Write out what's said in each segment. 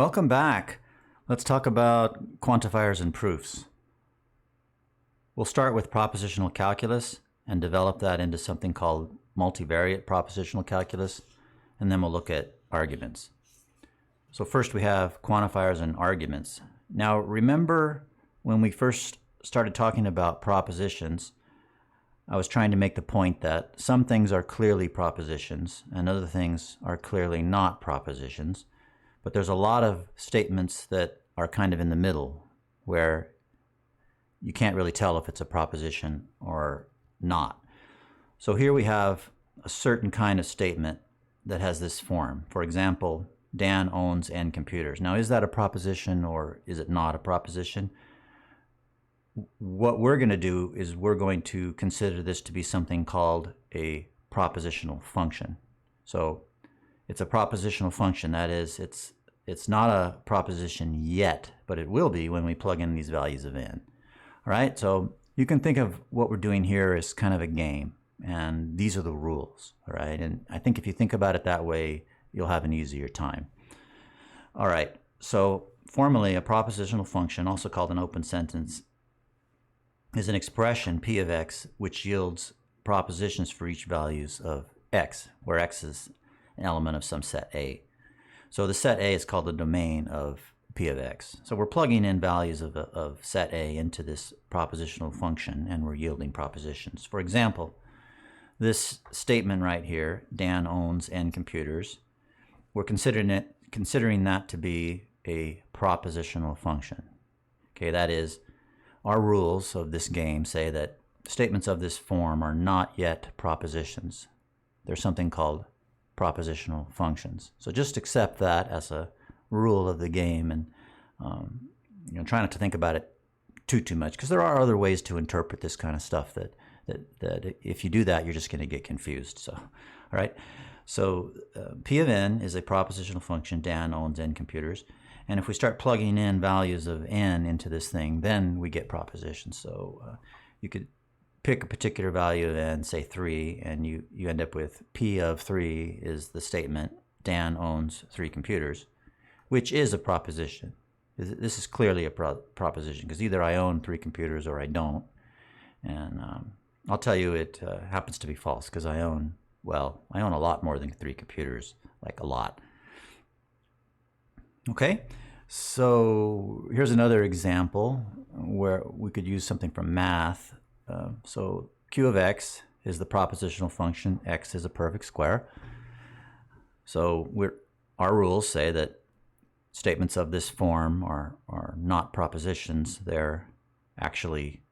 Welcome back. Let's talk about quantifiers and proofs. We'll start with propositional calculus and develop that into something called multivariate propositional calculus, and then we'll look at arguments. So first we have quantifiers and arguments. Now remember when we first started talking about propositions, I was trying to make the point that some things are clearly propositions and other things are clearly not propositions. But there's a lot of statements that are kind of in the middle where you can't really tell if it's a proposition or not. So here we have a certain kind of statement that has this form. For example, Dan owns N computers. Now, is that a proposition or is it not a proposition? What we're going to do is we're going to consider this to be something called a propositional function. So it's a propositional function. That is, it's not a proposition yet, but it will be when we plug in these values of n. All right, so you can think of what we're doing here as kind of a game, and these are the rules. All right, and I think if you think about it that way, you'll have an easier time. All right, so formally, a propositional function, also called an open sentence, is an expression p of x which yields propositions for each values of x, where x is an element of some set A. So the set A is called the domain of p of x. So we're plugging in values of set A into this propositional function, and we're yielding propositions. For example, this statement right here, Dan owns N computers, we're considering that to be a propositional function. Okay, that is, our rules of this game say that statements of this form are not yet propositions. There's something called propositional functions. So just accept that as a rule of the game, and try not to think about it too much, because there are other ways to interpret this kind of stuff that if you do that, you're just going to get confused. So, all right. So P of n is a propositional function. Dan owns N computers. And if we start plugging in values of n into this thing, then we get propositions. So you could pick a particular value of n, say 3, and you end up with P of 3 is the statement Dan owns 3 computers, which is a proposition. This is clearly a proposition, because either I own 3 computers or I don't. And I'll tell you it happens to be false, because I own a lot more than 3 computers, like a lot. Okay, so here's another example where we could use something from math. So Q of x is the propositional function. X is a perfect square. So our rules say that statements of this form are not propositions. They're actually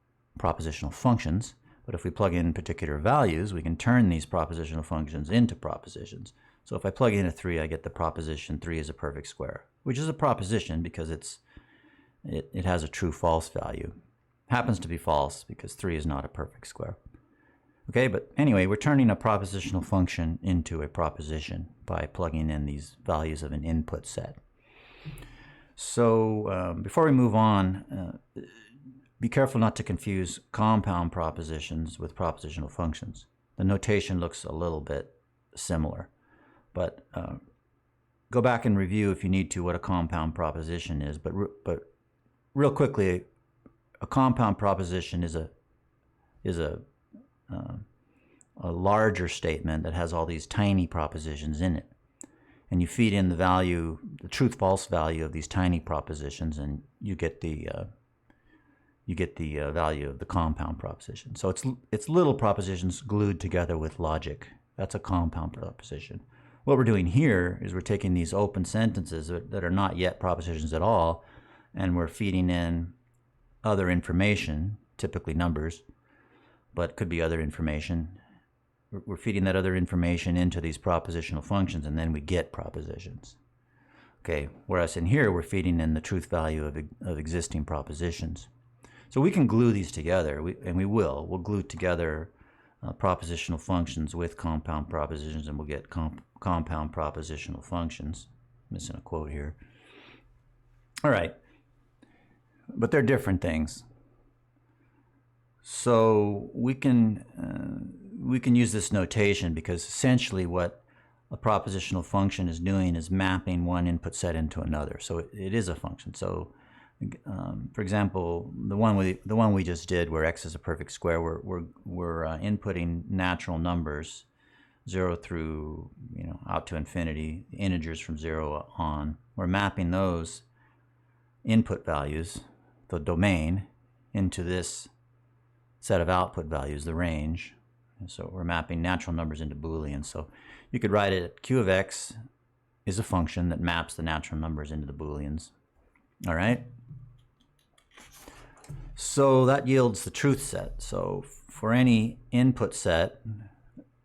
propositional functions. But if we plug in particular values, we can turn these propositional functions into propositions. So if I plug in a 3, I get the proposition 3 is a perfect square, which is a proposition because it has a true-false value. Happens to be false because 3 is not a perfect square. Okay, but anyway, we're turning a propositional function into a proposition by plugging in these values of an input set. So before we move on, be careful not to confuse compound propositions with propositional functions. The notation looks a little bit similar, but go back and review if you need to what a compound proposition is. But real quickly, a compound proposition is a larger statement that has all these tiny propositions in it, and you feed in the truth-false value of these tiny propositions, and you get the value of the compound proposition. So it's little propositions glued together with logic. That's a compound proposition. What we're doing here is we're taking these open sentences that are not yet propositions at all, and we're feeding in other information, typically numbers, but could be other information. We're feeding that other information into these propositional functions, and then we get propositions. Okay, whereas in here we're feeding in the truth value of existing propositions. So we can glue these together, and we'll glue together propositional functions with compound propositions, and we'll get compound propositional functions. Missing a quote here. All right, but they're different things. So we can use this notation because essentially what a propositional function is doing is mapping one input set into another. So it is a function. So for example, the one we just did, where x is a perfect square, we're inputting natural numbers, 0 through out to infinity, integers from 0 on. We're mapping those input values, the domain, into this set of output values, the range. And so we're mapping natural numbers into Booleans. So you could write it, q of x is a function that maps the natural numbers into the Booleans. All right? So that yields the truth set. So for any input set,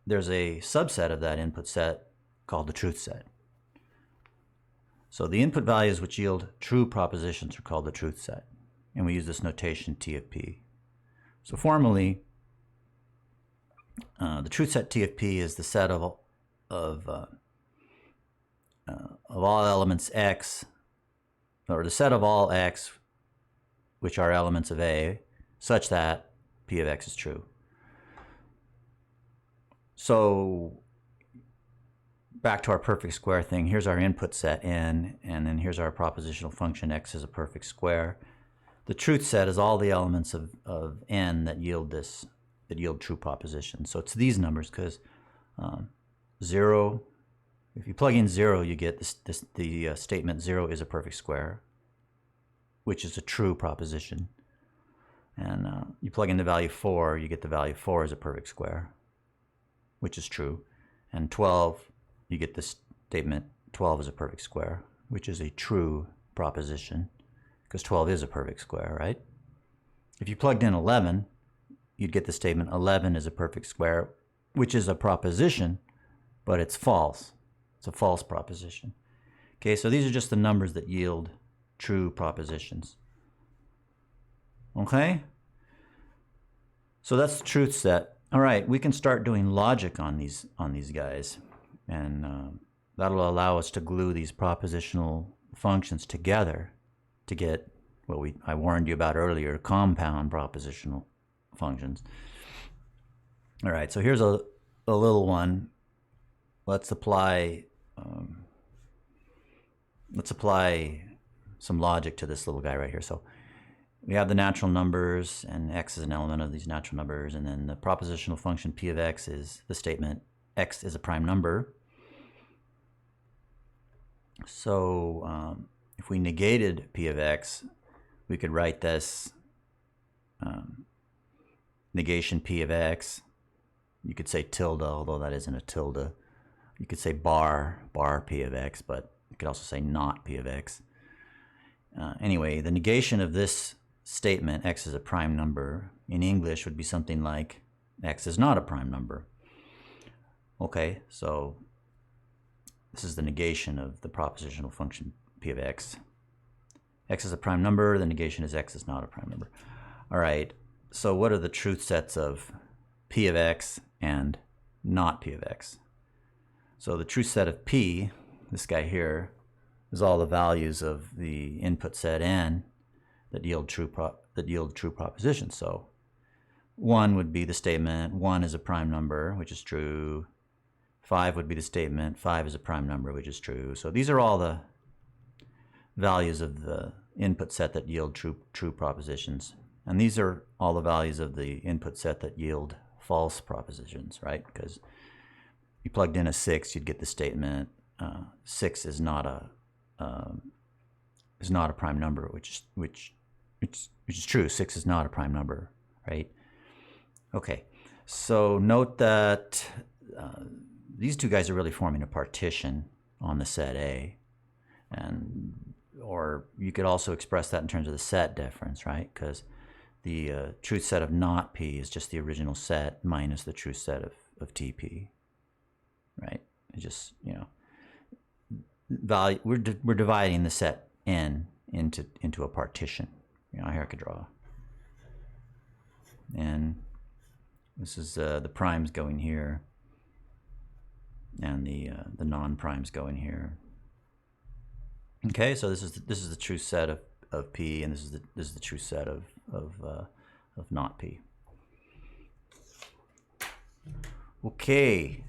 there's a subset of that input set called the truth set. So the input values which yield true propositions are called the truth set. And we use this notation T of P. So formally, the truth set T of P is the set of all elements x, or the set of all x which are elements of A, such that P of x is true. So back to our perfect square thing, here's our input set n, and then here's our propositional function x is a perfect square. The truth set is all the elements of n that yield true propositions. So it's these numbers, because 0, if you plug in 0, you get the statement 0 is a perfect square, which is a true proposition. And you plug in the value 4, you get the value 4 is a perfect square, which is true. And 12, you get this statement 12 is a perfect square, which is a true proposition, because 12 is a perfect square, right? If you plugged in 11, you'd get the statement 11 is a perfect square, which is a proposition, but it's false. It's a false proposition. Okay, so these are just the numbers that yield true propositions. Okay? So that's the truth set. All right, we can start doing logic on these guys, and that'll allow us to glue these propositional functions together to get what I warned you about earlier, compound propositional functions. All right, so here's a little one. Let's apply some logic to this little guy right here. So we have the natural numbers, and x is an element of these natural numbers, and then the propositional function p of x is the statement x is a prime number. So if we negated p of x, we could write this negation p of x. You could say tilde, although that isn't a tilde. You could say bar p of x, but you could also say not p of x. Anyway, the negation of this statement, x is a prime number, in English would be something like x is not a prime number. Okay, so this is the negation of the propositional function p of x. X is a prime number, the negation is x is not a prime number. All right, so what are the truth sets of p of x and not p of x? So the truth set of p, this guy here, is all the values of the input set n that yield true propositions. So 1 would be the statement 1 is a prime number, which is true. 5 would be the statement 5 is a prime number, which is true. So these are all the values of the input set that yield true propositions. And these are all the values of the input set that yield false propositions, right? Because you plugged in a 6, you'd get the statement 6 is not a prime number, which is true. 6 is not a prime number, right? Okay, so note that these two guys are really forming a partition on the set A, or you could also express that in terms of the set difference, right? Because the truth set of not P is just the original set minus the truth set of TP, right? It just, we're dividing the set N into a partition. Here I could draw. And this is the primes going here, and the non-primes going here. Okay, so this is the true set of P, and this is the true set of not P. Okay,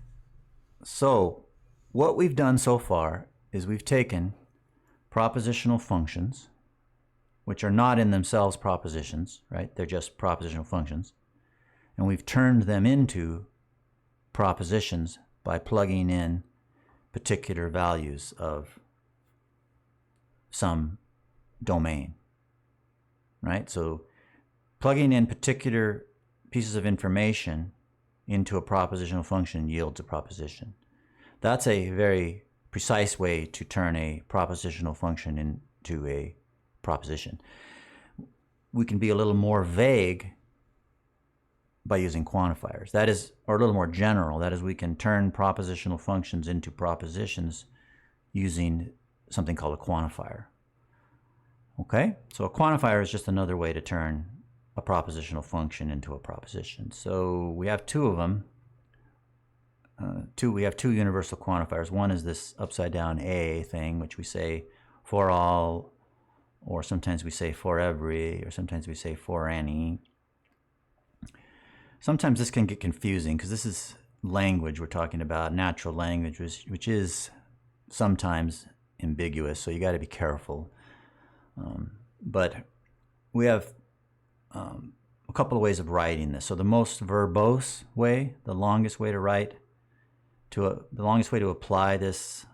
so what we've done so far is we've taken propositional functions, which are not in themselves propositions, right? They're just propositional functions. And we've turned them into propositions by plugging in particular values of some domain, right? So plugging in particular pieces of information into a propositional function yields a proposition. That's a very precise way to turn a propositional function into a proposition. We can be a little more vague by using quantifiers. That is, or a little more general. That is, we can turn propositional functions into propositions using something called a quantifier. Okay? So a quantifier is just another way to turn a propositional function into a proposition. So we have two of them. We have two universal quantifiers. One is this upside down A thing, which we say for all, or sometimes we say for every, or sometimes we say for any. Sometimes this can get confusing because this is language we're talking about, natural language, which is sometimes ambiguous, so you got to be careful. But we have a couple of ways of writing this. So the most verbose way, the longest way to write, the longest way to apply this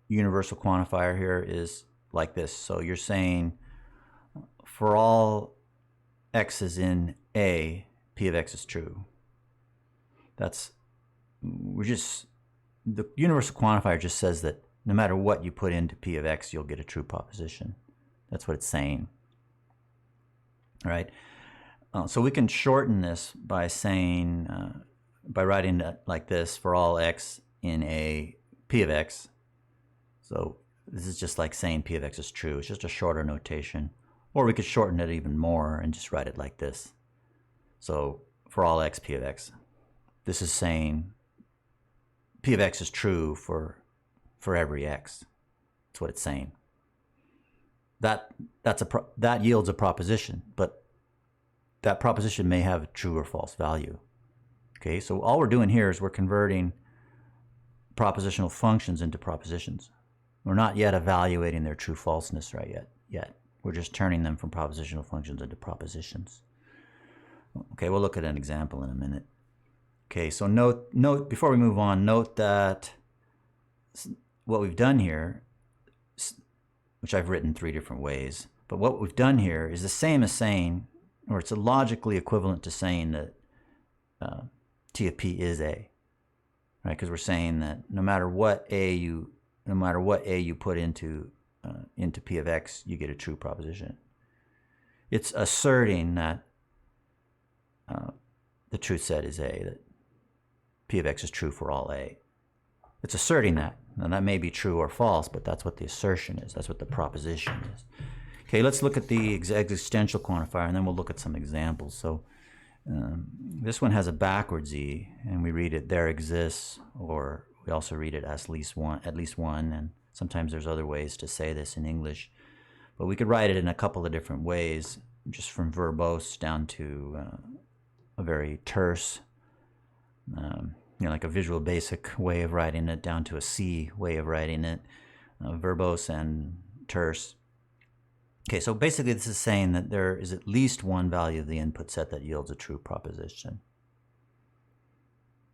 universal quantifier here is like this. So you're saying for all x is in A, P of x is true. The universal quantifier just says that no matter what you put into P of x, you'll get a true proposition. That's what it's saying. All right. So we can shorten this by saying, by writing it like this, for all x in A, P of x. So this is just like saying P of x is true. It's just a shorter notation. Or we could shorten it even more and just write it like this. So for all x, P of x. This is saying P of x is true for every x. That's what it's saying. That yields a proposition, but that proposition may have a true or false value. Okay, so all we're doing here is we're converting propositional functions into propositions. We're not yet evaluating their true falseness yet. We're just turning them from propositional functions into propositions. Okay, we'll look at an example in a minute. Okay, so note before we move on, note that what we've done here, which I've written three different ways, but what we've done here is the same as saying, or it's logically equivalent to saying that T of P is A, right? Because we're saying that no matter what A you put into P of x, you get a true proposition. It's asserting that the truth set is A, that P of x is true for all A. It's asserting that. Now that may be true or false, but that's what the assertion is. That's what the proposition is. Okay, let's look at the existential quantifier, and then we'll look at some examples. So this one has a backwards E, and we read it there exists, or we also read it as at least one, and sometimes there's other ways to say this in English. But we could write it in a couple of different ways, just from verbose down to a very terse, like a Visual Basic way of writing it, down to a C way of writing it, verbose and terse. Okay, so basically this is saying that there is at least one value of the input set that yields a true proposition.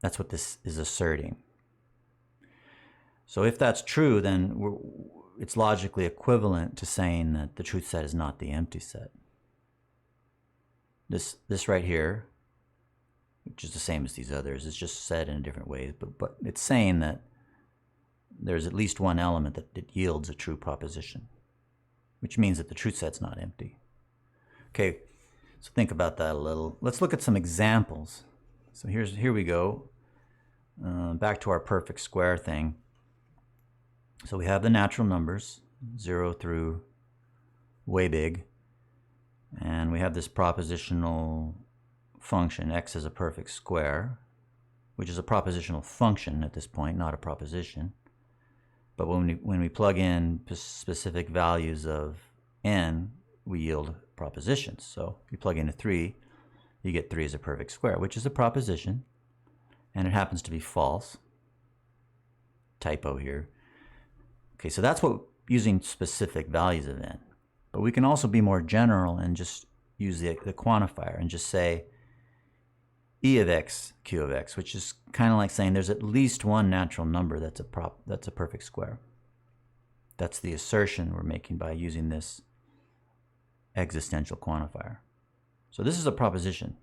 That's what this is asserting. So if that's true, then it's logically equivalent to saying that the truth set is not the empty set. This right here, which is the same as these others, is just said in different ways, but it's saying that there's at least one element that yields a true proposition, which means that the truth set's not empty. Okay, so think about that a little. Let's look at some examples. So here we go. Back to our perfect square thing. So we have the natural numbers, 0 through way big, and we have this propositional function, x is a perfect square, which is a propositional function at this point, not a proposition. But when we plug in specific values of n, we yield propositions. So if you plug in a 3, you get 3 as a perfect square, which is a proposition, and it happens to be false. typo here. Okay, so that's what using specific values of n. But we can also be more general and just use the quantifier and just say e of x, q of x, which is kind of like saying there's at least one natural number that's a perfect square. That's the assertion we're making by using this existential quantifier. So this is a proposition.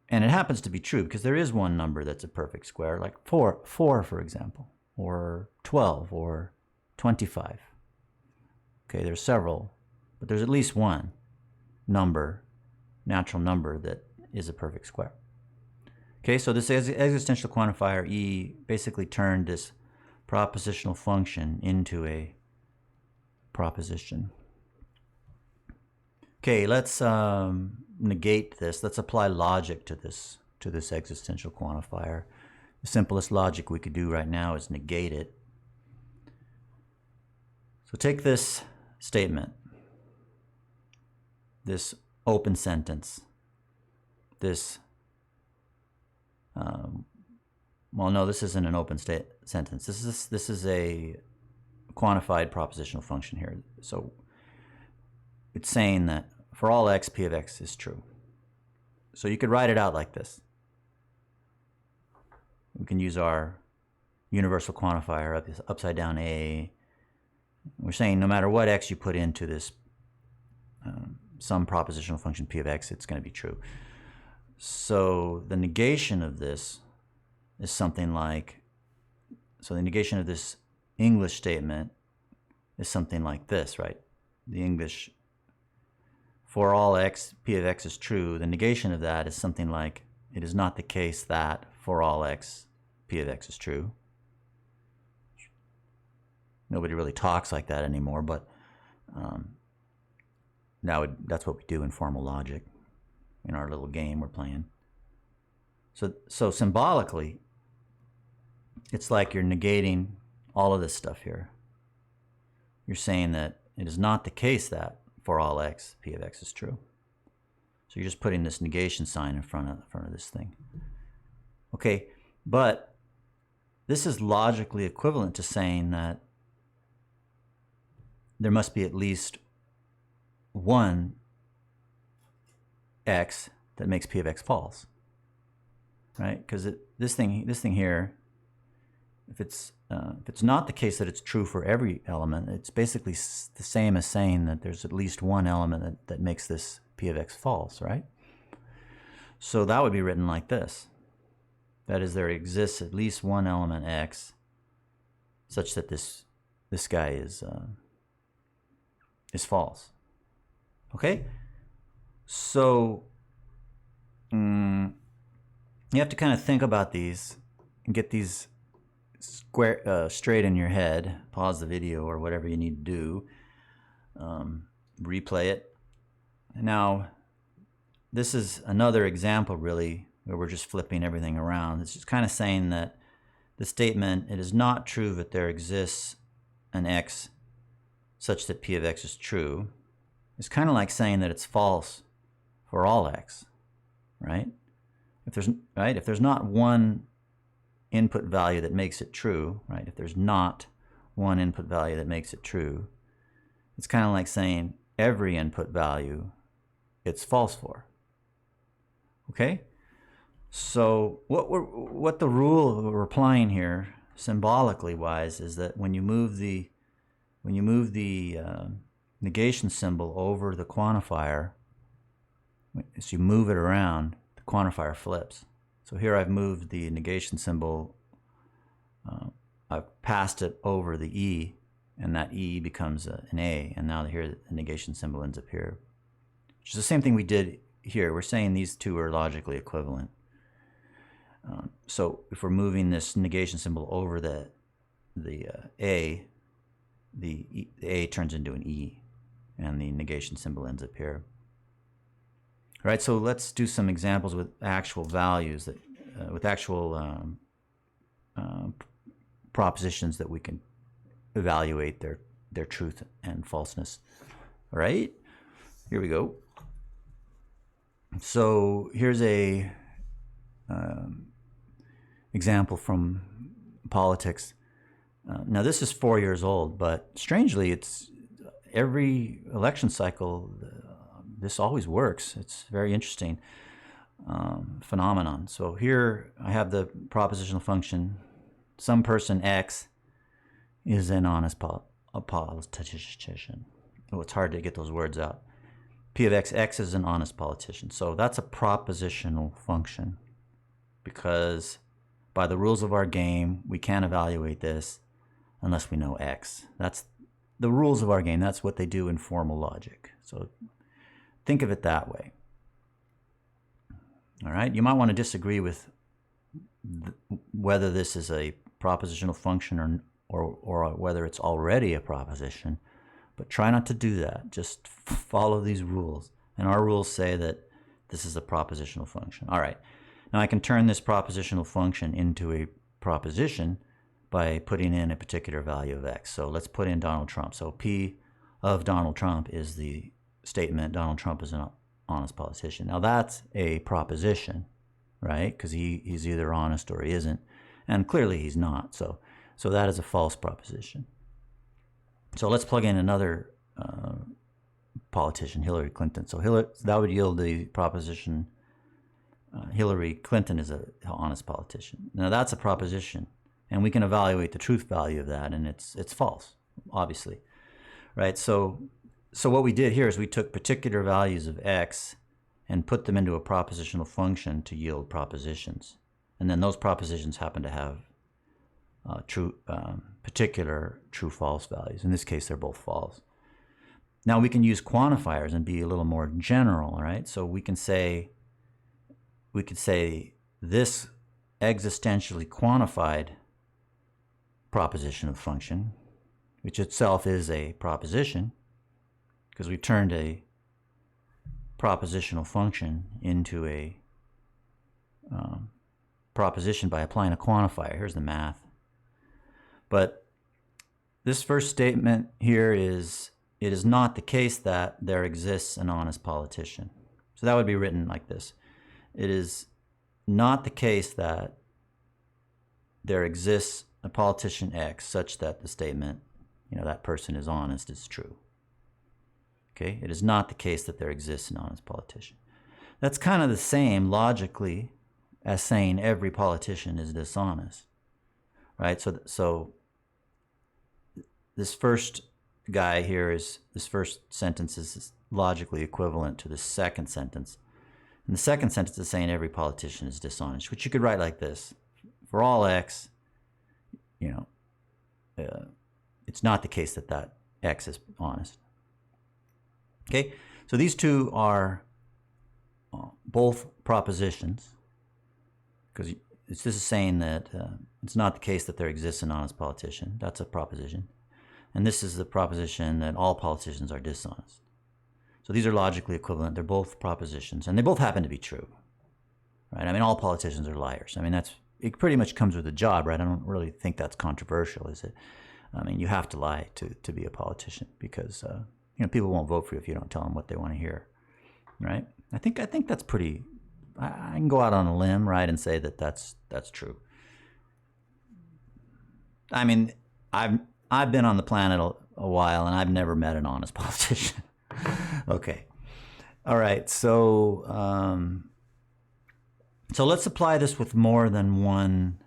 And it happens to be true because there is one number that's a perfect square, like 4 for example, or 12, or 25. Okay, there's several, but there's at least one number, natural number, that is a perfect square. Okay, so this existential quantifier E basically turned this propositional function into a proposition. Okay, let's negate this. Let's apply logic to this existential quantifier. The simplest logic we could do right now is negate it. So take this statement, this open sentence, this, well, no, this isn't an open sentence. This is a quantified propositional function here. So it's saying that for all x, p of x is true. So you could write it out like this. We can use our universal quantifier, upside down a. We're saying no matter what x you put into this some propositional function p of x, it's going to be true. So the negation of this is something like, so the negation of this English statement is something like this, right? The English, for all x, p of x is true, the negation of that is something like, it is not the case that for all x, p of x is true. Nobody really talks like that anymore, but that's what we do in formal logic, in our little game we're playing. So symbolically, it's like you're negating all of this stuff here. You're saying that it is not the case that for all x, p of x is true. So you're just putting this negation sign in front of this thing. Okay, but this is logically equivalent to saying that there must be at least one x that makes p of x false, right? Because this thing here, if it's not the case that it's true for every element, it's basically the same as saying that there's at least one element that makes this p of x false, right? So that would be written like this. That is, there exists at least one element x such that this guy is false. Okay? So you have to kind of think about these and get these straight in your head. Pause the video or whatever you need to do. Replay it. Now, this is another example, really, where we're just flipping everything around. It's just kind of saying that the statement, it is not true that there exists an x such that p of x is true, is kind of like saying that it's false for all x, right? If there's not one input value that makes it true, right? If there's not one input value that makes it true, it's kind of like saying every input value it's false for. Okay? So what the rule we're applying here, symbolically wise, is that when you move the negation symbol over the quantifier, as you move it around, the quantifier flips. So here I've moved the negation symbol, I've passed it over the e, and that e becomes an a, and now here the negation symbol ends up here. Which is the same thing we did here. We're saying these two are logically equivalent. So if we're moving this negation symbol over the a, the a turns into an e, and the negation symbol ends up here. All right, so let's do some examples with actual values, that with actual propositions that we can evaluate their truth and falseness. All right, here we go. So here's a example from politics. Now this is 4 years old, but strangely, it's every election cycle. This always works. It's very interesting phenomenon. So here I have the propositional function. Some person X is an honest politician. Oh, it's hard to get those words out. P of X, X is an honest politician. So that's a propositional function, because by the rules of our game, we can't evaluate this unless we know X. That's the rules of our game. That's what they do in formal logic. So think of it that way. All right. You might want to disagree with whether this is a propositional function or whether it's already a proposition, but try not to do that. Just follow these rules. And our rules say that this is a propositional function. All right. Now I can turn this propositional function into a proposition by putting in a particular value of X. So let's put in Donald Trump. So P of Donald Trump is the statement Donald Trump is an honest politician. Now that's a proposition, right? Because he's either honest or he isn't. And clearly he's not. So that is a false proposition. So let's plug in another politician, Hillary Clinton. So that would yield the proposition Hillary Clinton is an honest politician. Now that's a proposition, and we can evaluate the truth value of that, and it's false, obviously, right? So what we did here is we took particular values of X and put them into a propositional function to yield propositions, and then those propositions happen to have particular true-false values. In this case, they're both false. Now we can use quantifiers and be a little more general, right? So we could say this existentially quantified propositional function, which itself is a proposition, because we turned a propositional function into a proposition by applying a quantifier. Here's the math. But this first statement here is, it is not the case that there exists an honest politician. So that would be written like this. It is not the case that there exists a politician X such that the statement, that person is honest, is true. Okay? It is not the case that there exists an honest politician. That's kind of the same logically as saying every politician is dishonest, right? So this first guy here this first sentence is logically equivalent to the second sentence. And the second sentence is saying every politician is dishonest, which you could write like this. For all X, it's not the case that X is honest. Okay, so these two are both propositions, because this is saying that it's not the case that there exists an honest politician. That's a proposition. And this is the proposition that all politicians are dishonest. So these are logically equivalent. They're both propositions, and they both happen to be true, right? I mean, all politicians are liars. I mean, it pretty much comes with the job, right? I don't really think that's controversial, is it? I mean, you have to lie to be a politician, because people won't vote for you if you don't tell them what they want to hear, right? I think that's pretty. I can go out on a limb, right, and say that that's true. I mean, I've been on the planet a while, and I've never met an honest politician. Okay. All right. So let's apply this with more than one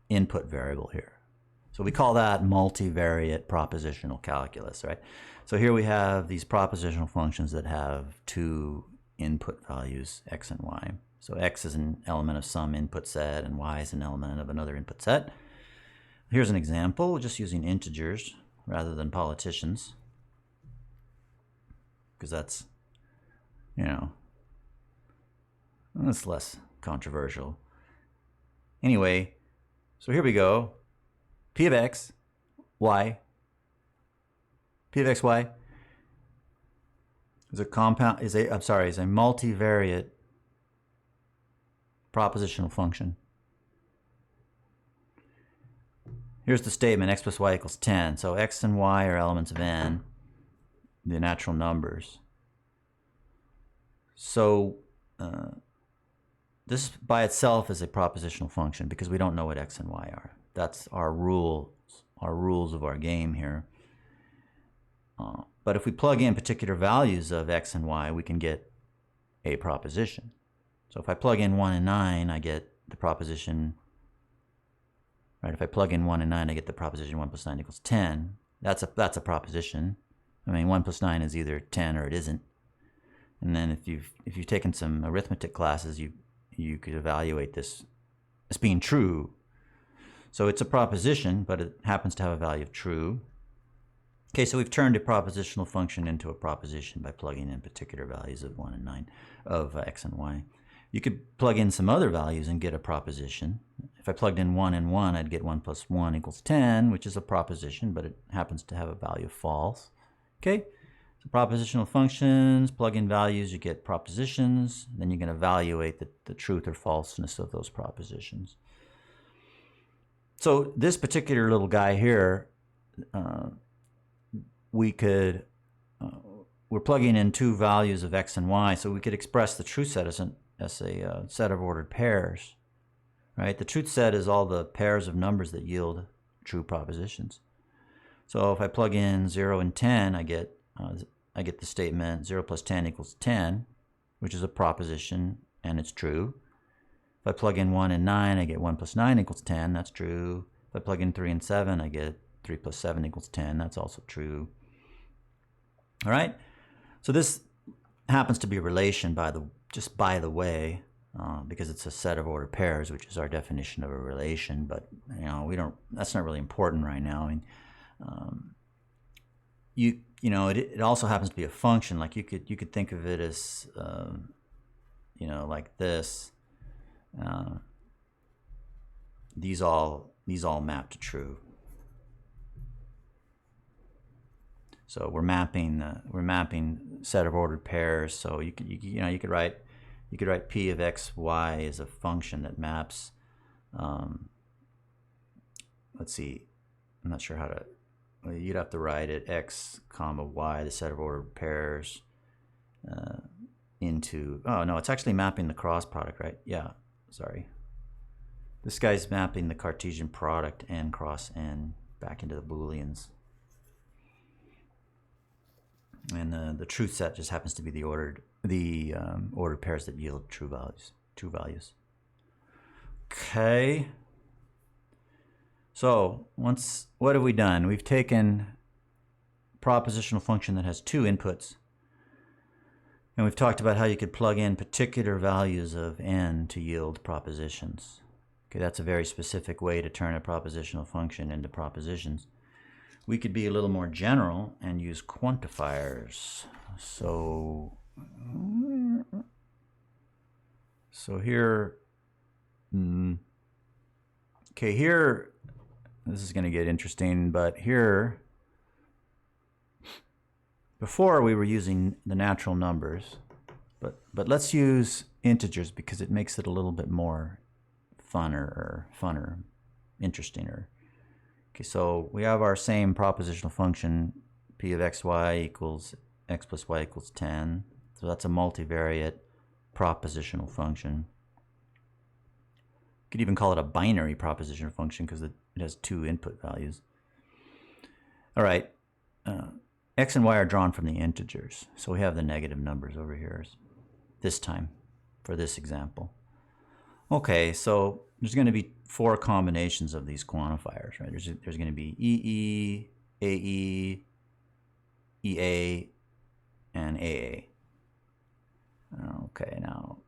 input variable here. So we call that multivariate propositional calculus, right? So here we have these propositional functions that have two input values, X and Y. So X is an element of some input set, and Y is an element of another input set. Here's an example, just using integers rather than politicians, because that's, that's less controversial. Anyway, so here we go. P of X, Y. P of X, Y is a multivariate propositional function. Here's the statement, X plus Y equals 10. So X and Y are elements of n, the natural numbers. So this by itself is a propositional function because we don't know what x and y are. That's our rules of our game here. But if we plug in particular values of x and y, we can get a proposition. So if I plug in 1 and 9, I get the proposition, right? If I plug in 1 and 9, I get the proposition 1 plus 9 equals 10. That's a proposition. I mean, 1 plus 9 is either 10 or it isn't. And then if you've taken some arithmetic classes, you could evaluate this as being true. So it's a proposition, but it happens to have a value of true. Okay, so we've turned a propositional function into a proposition by plugging in particular values of 1 and 9 of x and y. You could plug in some other values and get a proposition. If I plugged in 1 and 1, I'd get 1 plus 1 equals 10, which is a proposition, but it happens to have a value of false. Okay, so propositional functions, plug in values, you get propositions. Then you can evaluate the truth or falseness of those propositions. So this particular little guy here, we're plugging in two values of x and y, so we could express the truth set as a set of ordered pairs, right? The truth set is all the pairs of numbers that yield true propositions. So if I plug in 0 and 10, I get the statement 0 plus 10 equals 10, which is a proposition, and it's true. If I plug in 1 and 9, I get 1 plus 9 equals 10, that's true. If I plug in 3 and 7, I get 3 plus 7 equals 10, that's also true. All right, so this happens to be a relation just by the way, because it's a set of ordered pairs, which is our definition of a relation. But that's not really important right now. I mean, it also happens to be a function. Like you could think of it as like this. These all map to true. So we're mapping set of ordered pairs. So you could write p of x, y as a function that maps. Let's see, I'm not sure how to. Well, you'd have to write it x comma y, the set of ordered pairs, into. Oh no, it's actually mapping the cross product, right? Yeah, sorry. This guy's mapping the Cartesian product n cross n back into the Booleans. And the truth set just happens to be the ordered pairs that yield true values. Okay. So what have we done? We've taken a propositional function that has two inputs, and we've talked about how you could plug in particular values of n to yield propositions. Okay, that's a very specific way to turn a propositional function into propositions. We could be a little more general and use quantifiers. So here, okay, here, this is going to get interesting, but here, before we were using the natural numbers, but let's use integers because it makes it a little bit more funner, interesting. Okay, so we have our same propositional function, p of xy equals x plus y equals 10. So that's a multivariate propositional function. You could even call it a binary propositional function because it has two input values. All right, x and y are drawn from the integers. So we have the negative numbers over here this time for this example. Okay, so there's going to be four combinations of these quantifiers, right? There's going to be EE, AE, EA, and AA. Okay, now,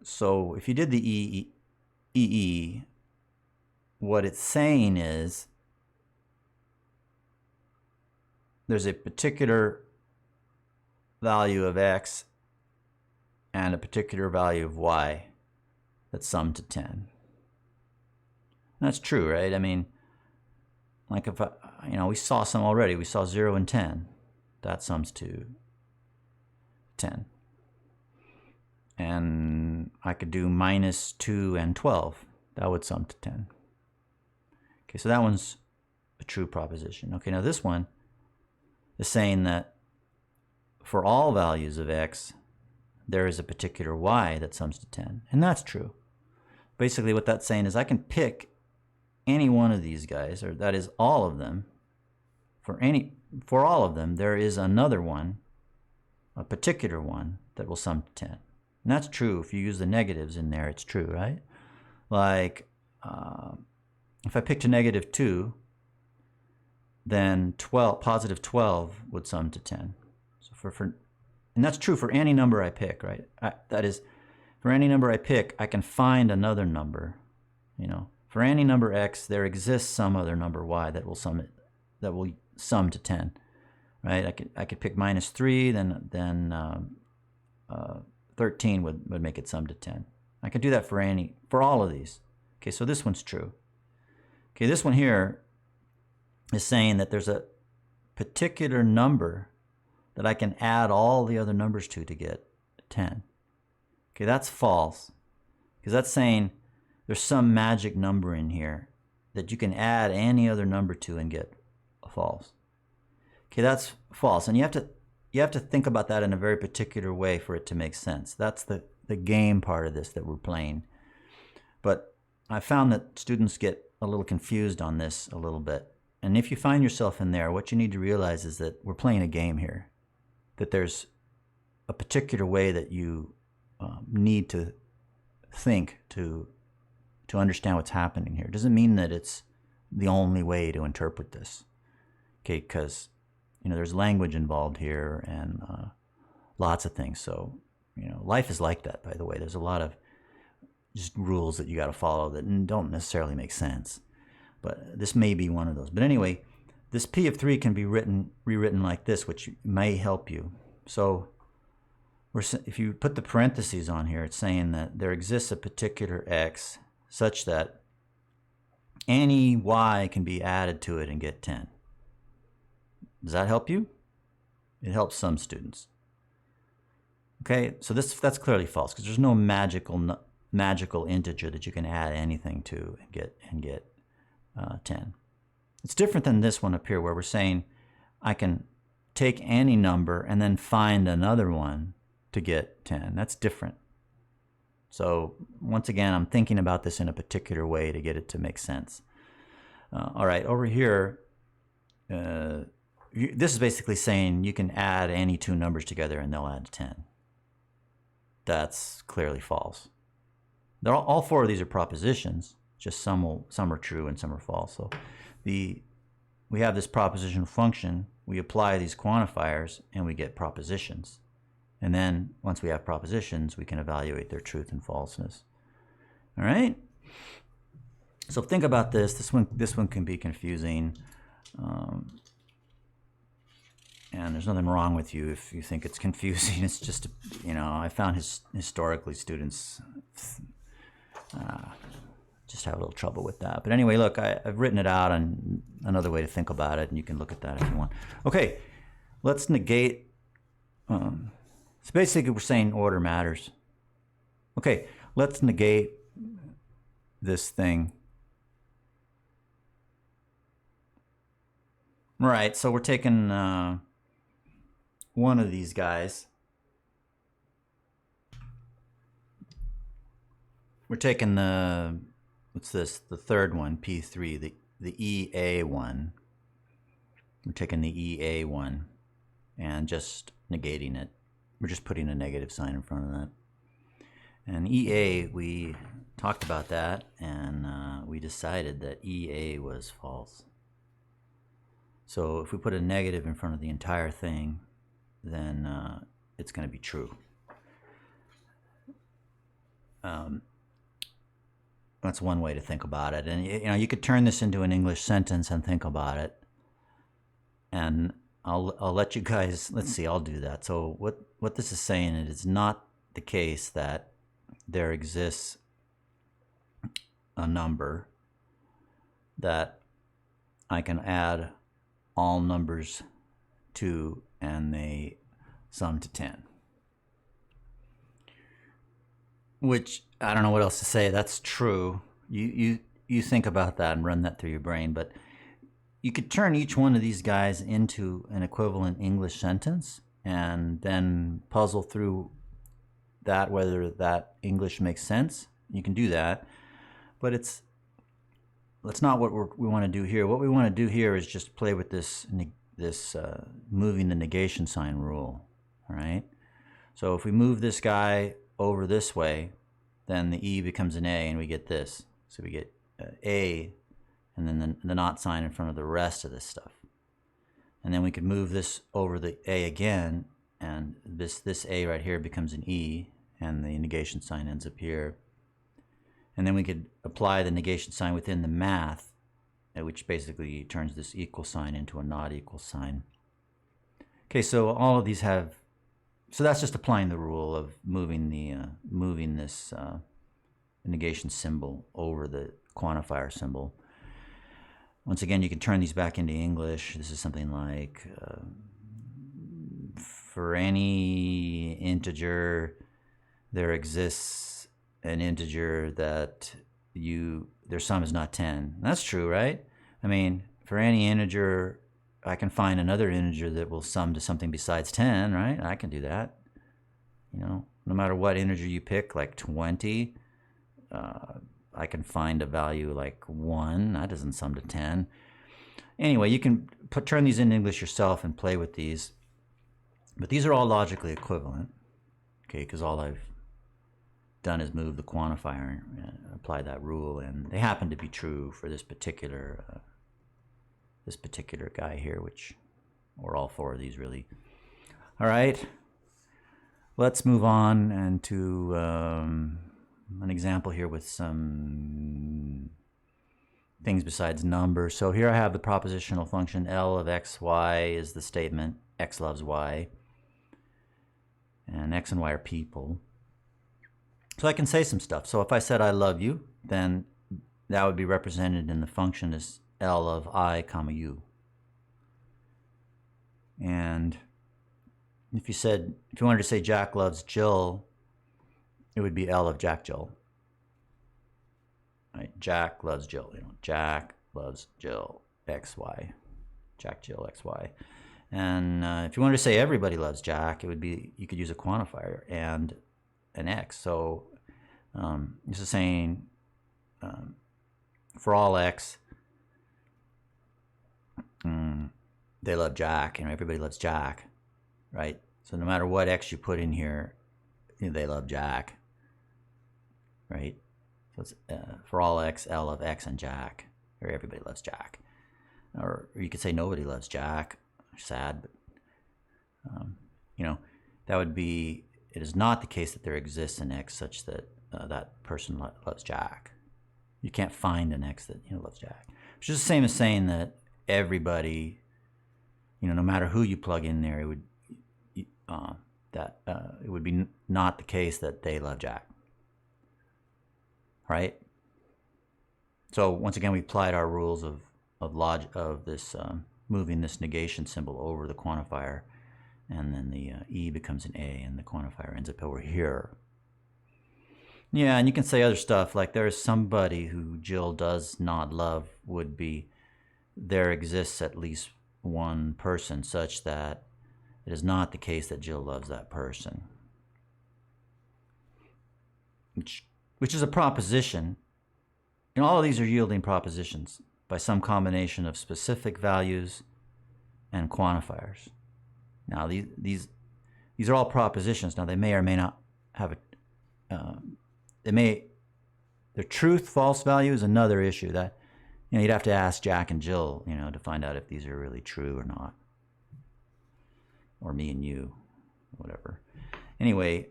so if you did the EE, what it's saying is there's a particular value of x and a particular value of y that sum to 10. And that's true, right? I mean, like if we saw some already. We saw 0 and 10. That sums to 10. And I could do minus 2 and 12. That would sum to 10. Okay, so that one's a true proposition. Okay, now this one is saying that for all values of x, there is a particular y that sums to 10. And that's true. Basically what that's saying is I can pick any one of these guys, or that is all of them. For all of them, there is another one, a particular one, that will sum to 10. And that's true. If you use the negatives in there, it's true, right? Like, if I picked a negative 2, then positive 12 would sum to 10. So and that's true for any number I pick, right? That is, for any number I pick, I can find another number. You know, for any number x, there exists some other number y that will sum to 10, right? I could pick -3, then 13 would make it sum to 10. I can do that for all of these. Okay, so this one's true. Okay, this one here is saying that there's a particular number that I can add all the other numbers to get 10. Okay, that's false, because that's saying there's some magic number in here that you can add any other number to and get a false. Okay, that's false, and you have to think about that in a very particular way for it to make sense. That's the game part of this that we're playing. But I found that students get a little confused on this a little bit. And if you find yourself in there, what you need to realize is that we're playing a game here, that there's a particular way that you need to think to understand what's happening here. It doesn't mean that it's the only way to interpret this, okay? Because there's language involved here and lots of things. So life is like that, by the way. There's a lot of just rules that you got to follow that don't necessarily make sense. But this may be one of those. But anyway, this P of 3 can be rewritten like this, which may help you. So if you put the parentheses on here, it's saying that there exists a particular x such that any y can be added to it and get 10. Does that help you? It helps some students. Okay, so that's clearly false, because there's no magical integer that you can add anything to and get 10. It's different than this one up here, where we're saying I can take any number and then find another one to get 10. That's different. So once again, I'm thinking about this in a particular way to get it to make sense. All right, over here, this is basically saying you can add any two numbers together and they'll add 10. That's clearly false. All four of these are propositions. Just some are true and some are false. So we have this propositional function. We apply these quantifiers and we get propositions. And then once we have propositions, we can evaluate their truth and falseness. All right. So think about this. This one can be confusing. And there's nothing wrong with you if you think it's confusing. It's just, I found historically students just have a little trouble with that. But anyway, look, I've written it out on another way to think about it, and you can look at that if you want. Okay, let's negate. So basically, we're saying order matters. Okay, let's negate this thing. All right, so we're taking one of these guys. We're taking what's this? The third one, P3, the EA one. We're taking the EA one and just negating it. We're just putting a negative sign in front of that. And EA, we talked about that, and we decided that EA was false. So if we put a negative in front of the entire thing, then it's going to be true. That's one way to think about it. And you could turn this into an English sentence and think about it. And I'll let you guys, let's see, I'll do that. So what this is saying, it is not the case that there exists a number that I can add all numbers to and they sum to 10. Which, I don't know what else to say. That's true. You think about that and run that through your brain, but you could turn each one of these guys into an equivalent English sentence and then puzzle through that, whether that English makes sense. You can do that, but that's not what we want to do here. What we want to do here is just play with this moving the negation sign rule. All right. So if we move this guy over this way, then the E becomes an A, and we get this. So we get A, and then the not sign in front of the rest of this stuff. And then we could move this over the A again, and this A right here becomes an E, and the negation sign ends up here. And then we could apply the negation sign within the math, which basically turns this equal sign into a not equal sign. Okay, so all of these have, so that's just applying the rule of moving this negation symbol over the quantifier symbol. Once again, you can turn these back into English. This is something like, for any integer, there exists an integer that their sum is not 10. That's true, right? I mean, for any integer, I can find another integer that will sum to something besides 10, right? I can do that. You know, no matter what integer you pick, like 20, I can find a value like 1. That doesn't sum to 10. Anyway, you can turn these into English yourself and play with these. But these are all logically equivalent, okay, because all I've done is move the quantifier and apply that rule, and they happen to be true for this particular guy here, or all four of these really. All right, let's move on and to an example here with some things besides numbers. So here I have the propositional function L of x, y is the statement x loves y, and x and y are people. So I can say some stuff. So if I said I love you, then that would be represented in the function as L of I comma u. And if you wanted to say Jack loves Jill, it would be L of Jack Jill. Right? Jack loves Jill. You know, Jack loves Jill X Y. Jack Jill X Y. And if you wanted to say everybody loves Jack, it would be, you could use a quantifier and an X. So this is saying for all X, they love Jack, and everybody loves Jack, right? So no matter what X you put in here, they love Jack, right? So it's for all X, L of X and Jack, or everybody loves Jack. Or you could say nobody loves Jack. Sad, but you know, that would be, it is not the case that there exists an X such that that person loves Jack. You can't find an X that loves Jack. Which is the same as saying that everybody, no matter who you plug in there, it would it would be not the case that they love Jack, right? So once again, we applied our rules of this moving this negation symbol over the quantifier, and then the E becomes an A, and the quantifier ends up over here. Yeah, and you can say other stuff like there is somebody who Jill does not love, would be there exists at least one person such that it is not the case that Jill loves that person. Which is a proposition. And all of these are yielding propositions by some combination of specific values and quantifiers. Now these are all propositions. Now they may or may not have their truth false value is another issue that you'd have to ask Jack and Jill to find out if these are really true or not, or me and you, whatever. Anyway,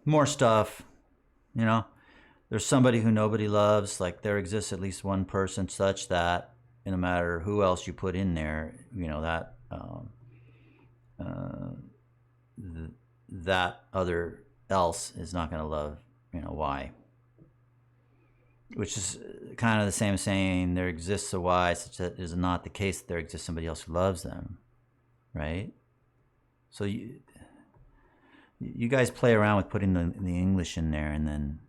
more stuff. There's somebody who nobody loves, like there exists at least one person such that no matter who else you put in there, that other else is not going to love, Y. Which is kind of the same as saying there exists a Y such that it is not the case that there exists somebody else who loves them, right? So you guys play around with putting the English in there and then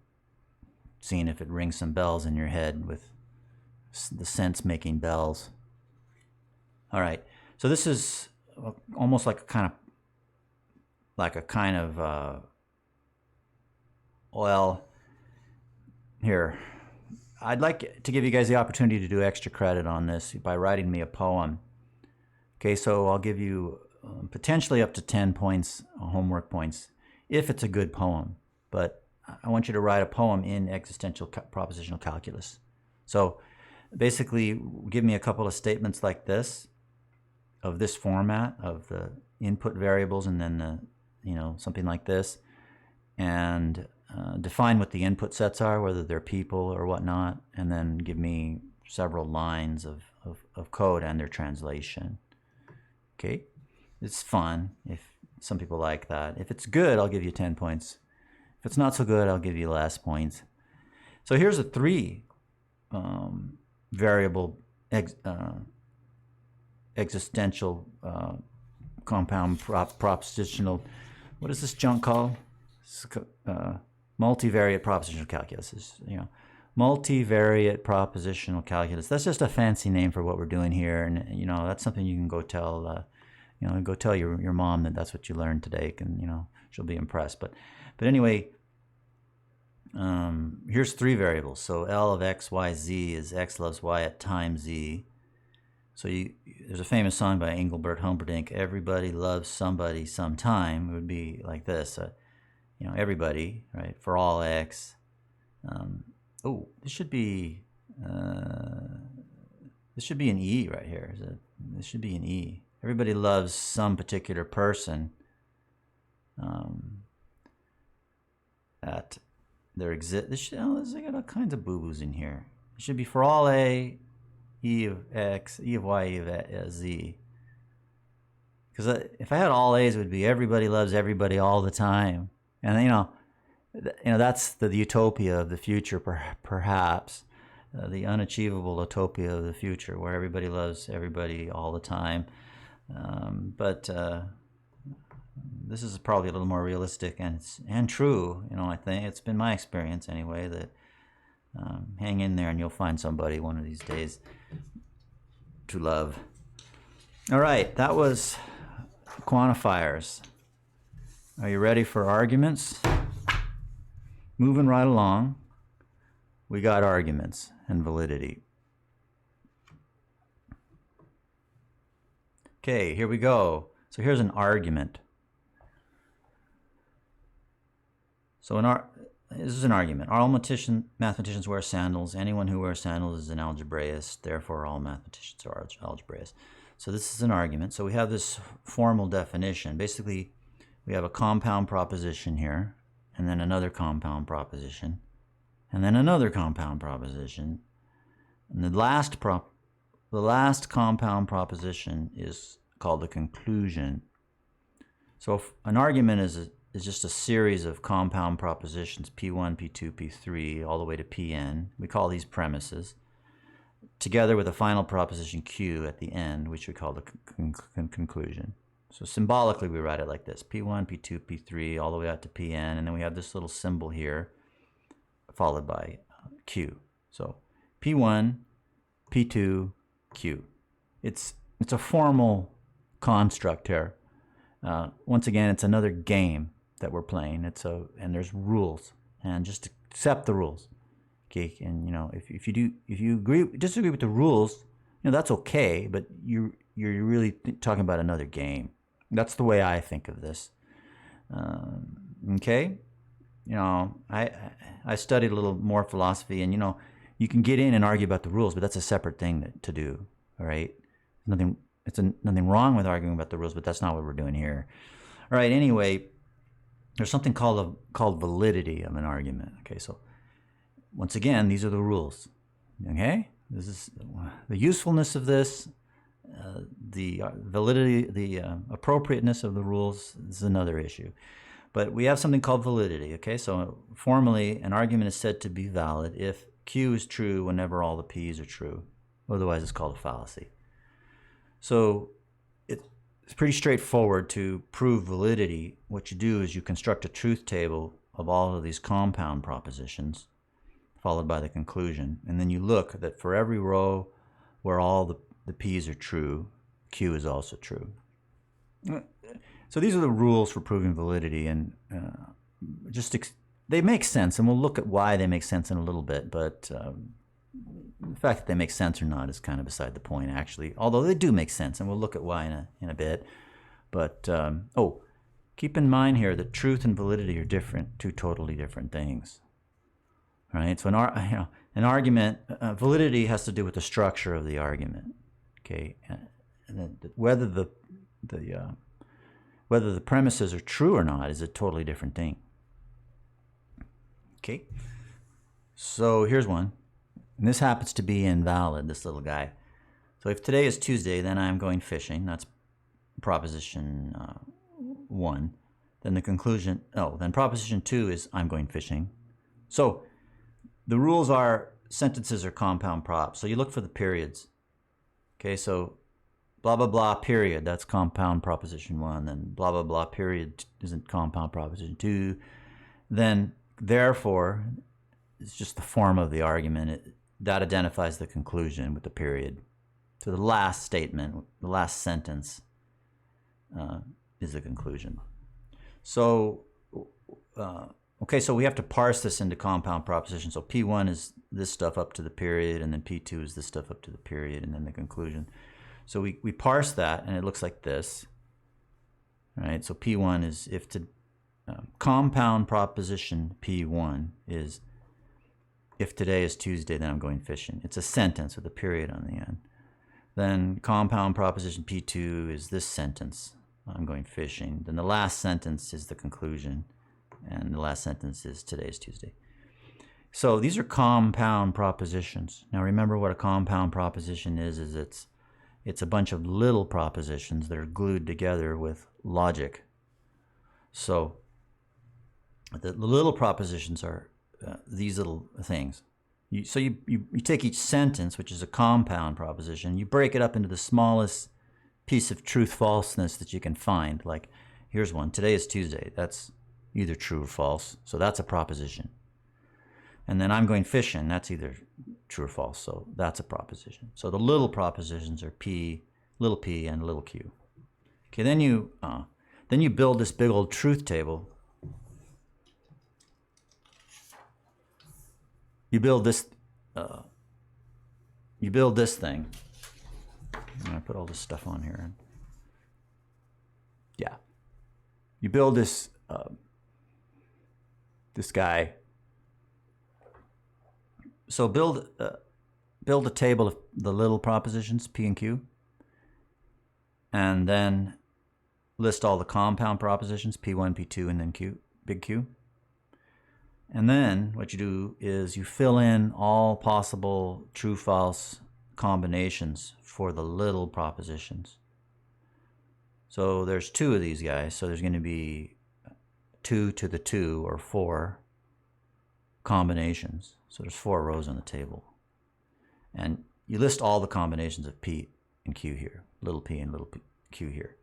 seeing if it rings some bells in your head with the sense-making bells. All right, so this is almost like a kind of like a kind of, well, here, I'd like to give you guys the opportunity to do extra credit on this by writing me a poem. Okay, so I'll give you potentially up to 10 points, homework points, if it's a good poem. But I want you to write a poem in existential propositional calculus. So basically, give me a couple of statements like this, of this format, of the input variables, and then the, something like this, and define what the input sets are, whether they're people or whatnot, and then give me several lines of code and their translation. Okay, it's fun. If some people like that. If it's good, I'll give you 10 points. If it's not so good, I'll give you less points. So here's a 3 variable existential compound propositional, what is this junk called? Multivariate propositional calculus. Is, multivariate propositional calculus. That's just a fancy name for what we're doing here, and that's something you can go tell go tell your mom that that's what you learned today, and she'll be impressed. But anyway, here's 3 variables. So L of x, y, z is x loves y at time z. So there's a famous song by Engelbert Humperdinck, everybody loves somebody sometime. It would be like this, everybody, right, for all x. Oh, this should be an E right here. This should be an E. Everybody loves some particular person at their exist. There's got all kinds of boo-boos in here. It should be for all A, E of X, E of Y, E of Z. Because if I had all A's, it would be everybody loves everybody all the time. And that's the utopia of the future, perhaps. The unachievable utopia of the future, where everybody loves everybody all the time. But this is probably a little more realistic and true. I think it's been my experience anyway that hang in there and you'll find somebody one of these days to love. All right, that was quantifiers. Are you ready for arguments? Moving right along, we got arguments and validity. Okay, here we go. So here's an argument. So this is an argument. All mathematicians wear sandals. Anyone who wears sandals is an algebraist. Therefore, all mathematicians are algebraists. So this is an argument. So we have this formal definition. Basically, we have a compound proposition here, and then another compound proposition, and then another compound proposition. And the last compound proposition is called a conclusion. So if an argument is just a series of compound propositions, P1, P2, P3, all the way to Pn. We call these premises, together with a final proposition Q at the end, which we call the conclusion. So symbolically, we write it like this: P1, P2, P3, all the way out to Pn, and then we have this little symbol here, followed by Q. So P1, P2, Q. It's a formal construct here. Once again, it's another game that we're playing. And there's rules, and just accept the rules. Okay, and if you disagree with the rules, that's okay. But you're really talking about another game. That's the way I think of this. Okay, I studied a little more philosophy, and you can get in and argue about the rules, but that's a separate thing to do. All right, nothing wrong with arguing about the rules, but that's not what we're doing here. All right. Anyway, there's something called validity of an argument. Okay, so once again, these are the rules. Okay, this is the usefulness of this, the validity, the appropriateness of the rules is another issue. But we have something called validity. Okay, so formally, an argument is said to be valid if Q is true whenever all the P's are true. Otherwise, it's called a fallacy. So it's pretty straightforward to prove validity. What you do is you construct a truth table of all of these compound propositions, followed by the conclusion. And then you look that for every row where all the P's are true, Q is also true. So these are the rules for proving validity, and they make sense, and we'll look at why they make sense in a little bit, but the fact that they make sense or not is kind of beside the point, actually, although they do make sense, and we'll look at why in a bit. But, keep in mind here that truth and validity are different, two totally different things. Right? So an argument, validity has to do with the structure of the argument. Okay, and whether the premises are true or not is a totally different thing. Okay, so here's one, and this happens to be invalid, this little guy. So if today is Tuesday, then I'm going fishing. That's proposition 1. Then the conclusion, then proposition 2 is I'm going fishing. So the rules are sentences are compound props. So you look for the periods. Okay, so blah, blah, blah, period. That's compound proposition 1. Then blah, blah, blah, period isn't compound proposition 2. Then therefore, it's just the form of the argument. That identifies the conclusion with the period. So the last statement, the last sentence is the conclusion. So, okay, so we have to parse this into compound propositions. So P1 is this stuff up to the period, and then P2 is this stuff up to the period, and then the conclusion. So we parse that, and it looks like this. Right? So P1 is if to compound proposition P1 is if today is Tuesday, then I'm going fishing. It's a sentence with a period on the end. Then compound proposition P2 is this sentence, I'm going fishing. Then the last sentence is the conclusion, and the last sentence is today is Tuesday. So these are compound propositions. Now remember what a compound proposition is it's a bunch of little propositions that are glued together with logic. So the little propositions are these little things. You take each sentence, which is a compound proposition, you break it up into the smallest piece of truth-falseness that you can find. Like, here's one. Today is Tuesday. That's either true or false. So that's a proposition. And then I'm going fishing. That's either true or false. So that's a proposition. So the little propositions are P, little p, and little q. Okay, then you build this big old truth table. You build this thing. I'm going to put all this stuff on here. Yeah. You build this guy. So build a table of the little propositions, P and Q, and then list all the compound propositions, P1, P2, and then Q, big Q. And then what you do is you fill in all possible true-false combinations for the little propositions. So there's 2 of these guys, so there's going to be 2 to the 2, or 4 combinations. So there's 4 rows on the table. And you list all the combinations of P and Q here, little p and little q here.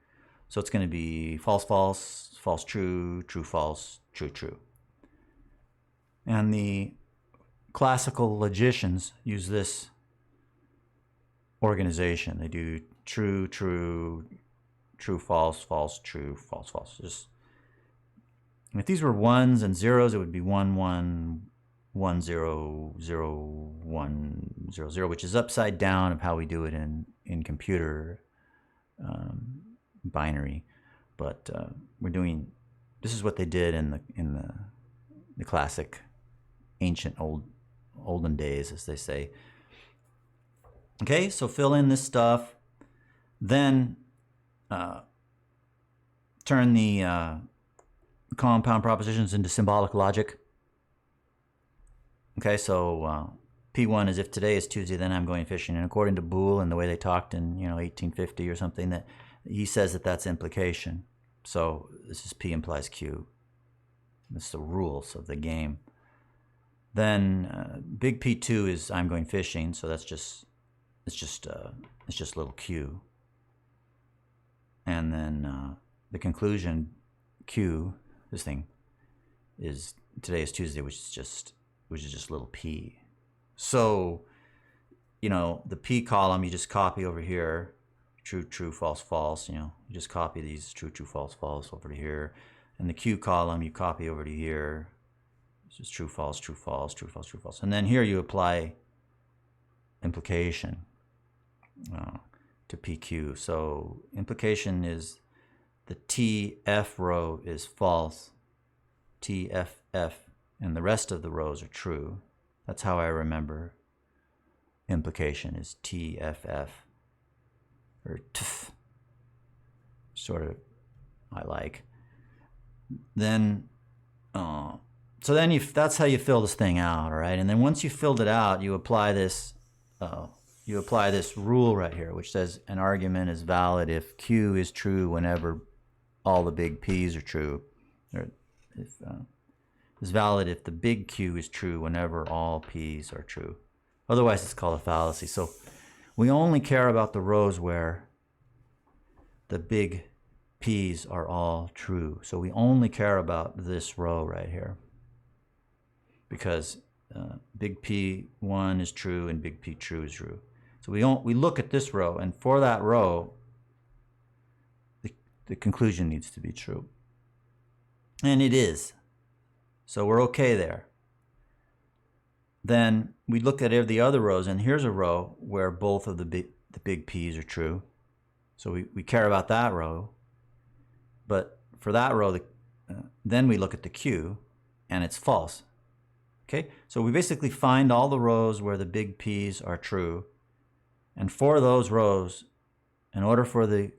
So it's going to be false, false, false, true, true, false, true, true. And the classical logicians use this organization. They do true, true, true, false, false, true, false, false. If these were 1s and 0s, it would be 1, 1, 1, 0, 0, 1, 0, 0, which is upside down of how we do it in computer binary. But this is what they did in the classic ancient olden days, as they say. Okay, so fill in this stuff, then turn the compound propositions into symbolic logic. Okay, so P1 is if today is Tuesday, then I'm going fishing. And according to Boole and the way they talked in 1850 or something, that he says that that's implication. So this is P implies Q. That's the rules of the game. Then big P2 is I'm going fishing, so that's just it's just little q. And then the conclusion Q, this thing, is today is Tuesday, which is just little p. So the P column you just copy over here, true, true, false, false. You just copy these true, true, false, false over to here. And the Q column you copy over to here. This is true, false, true, false, true, false, true, false. And then here you apply implication to PQ. So implication is the TF row is false, TFF, and the rest of the rows are true. That's how I remember implication is TFF, or TF, sort of I like. Then, so then that's how you fill this thing out, all right? And then once you filled it out, you apply this rule right here, which says an argument is valid if Q is true whenever all the big P's are true, or if is valid if the big Q is true whenever all P's are true. Otherwise, it's called a fallacy. So we only care about the rows where the big P's are all true. So we only care about this row right here, because big P1 is true and big P2 is true. So we look at this row, and for that row, the conclusion needs to be true. And it is. So we're okay there. Then we look at the other rows, and here's a row where both of the big P's are true. So we care about that row. But for that row, then we look at the Q, and it's false. Okay? So we basically find all the rows where the big P's are true. And for those rows, in order for the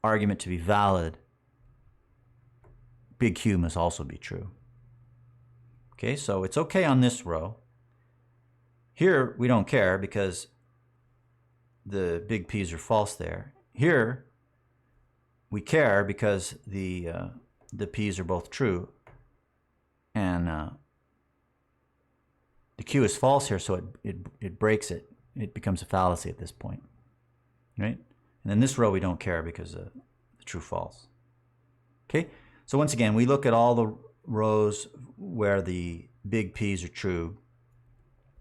argument to be valid, big Q must also be true. Okay, so it's okay on this row. Here, we don't care because the big P's are false there. Here, we care because the P's are both true. And the Q is false here, so it breaks it. It becomes a fallacy at this point, right? And in this row, we don't care because of the true false. Okay, so once again, we look at all the rows where the big P's are true,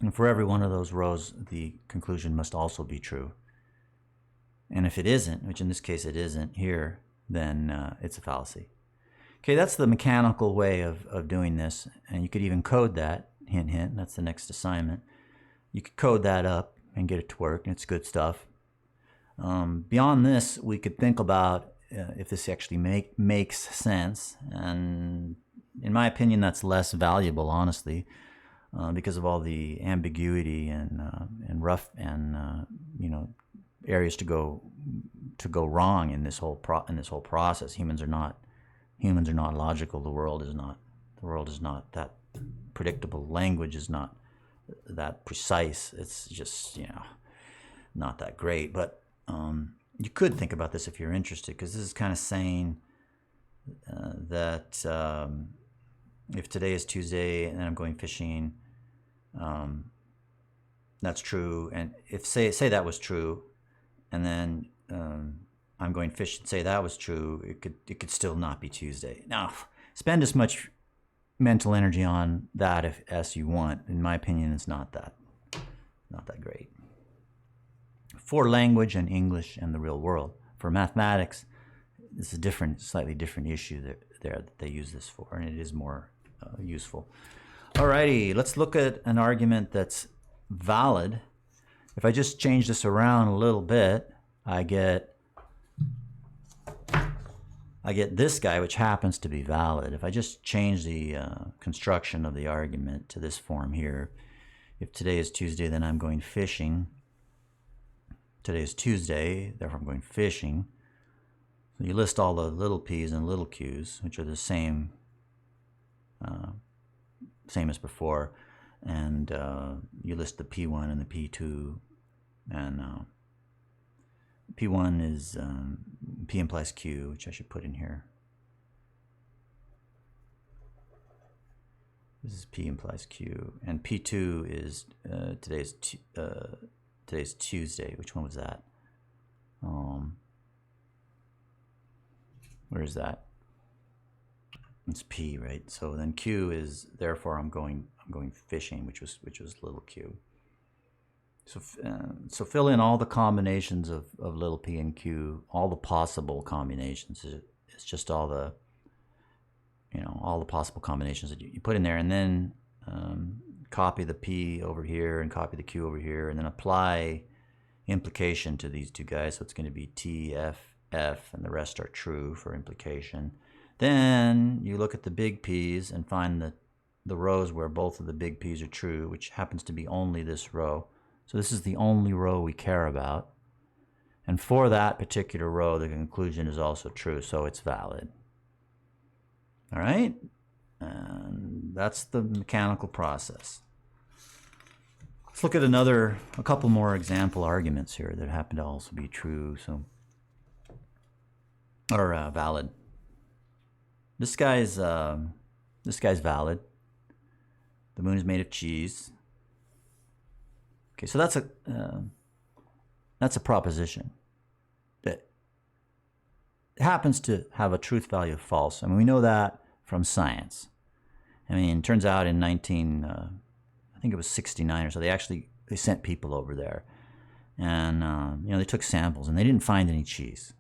and for every one of those rows, the conclusion must also be true. And if it isn't, which in this case it isn't here, then it's a fallacy. Okay, that's the mechanical way of doing this, and you could even code that, hint, hint, that's the next assignment. You could code that up and get it to work, and it's good stuff. Beyond this, we could think about if this actually makes sense, and in my opinion, that's less valuable, honestly, because of all the ambiguity and rough and areas to go wrong in this whole process. Humans are not logical. The world is not that predictable. Language is not that precise. It's just not that great. But you could think about this if you're interested, because this is kind of saying that if today is Tuesday and I'm going fishing, that's true. And if say that was true, and then I'm going fishing, say that was true, it could still not be Tuesday. Now, spend as much mental energy on that as you want. In my opinion, it's not that great. For language and English and the real world. For mathematics, it's a slightly different issue that they use this for, and it is more useful. Alrighty, let's look at an argument that's valid. If I just change this around a little bit, I get this guy, which happens to be valid. If I just change the construction of the argument to this form here, if today is Tuesday, then I'm going fishing. Today is Tuesday, therefore I'm going fishing. So you list all the little p's and little q's, which are the same as before, and you list the P1 and the P2, and P1 is P implies Q, which I should put in here. This is P implies Q, and P2 is today's Tuesday. Which one was that? Where is that? It's P, right? So then Q is therefore I'm going fishing, which was little q. So fill in all the combinations of little p and q, all the possible combinations. It's just all the, all the possible combinations that you put in there, and then copy the p over here and copy the q over here, and then apply implication to these two guys. So it's going to be t, f, f, and the rest are true for implication. Then you look at the big P's and find the rows where both of the big P's are true, which happens to be only this row. So this is the only row we care about. And for that particular row, the conclusion is also true, so it's valid. All right? And that's the mechanical process. Let's look at a couple more example arguments here that happen to also be true, or valid. This guy's valid. The moon is made of cheese. Okay, so that's a proposition that happens to have a truth value of false. I mean, we know that from science. I mean, it turns out in I think it was 69 or so, they sent people over there, and they took samples and they didn't find any cheese.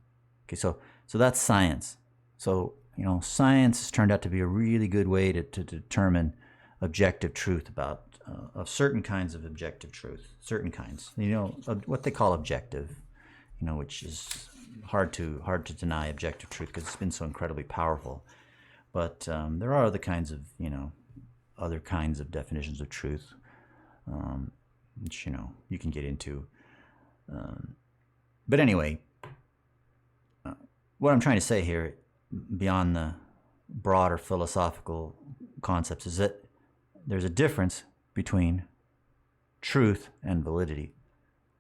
Okay, so that's science. So science has turned out to be a really good way to determine objective truth about of certain kinds of objective truth, certain kinds. What they call objective, which is hard to deny objective truth because it's been so incredibly powerful. But there are other kinds of definitions of truth, which you can get into. But anyway, what I'm trying to say here, beyond the broader philosophical concepts, is that there's a difference between truth and validity.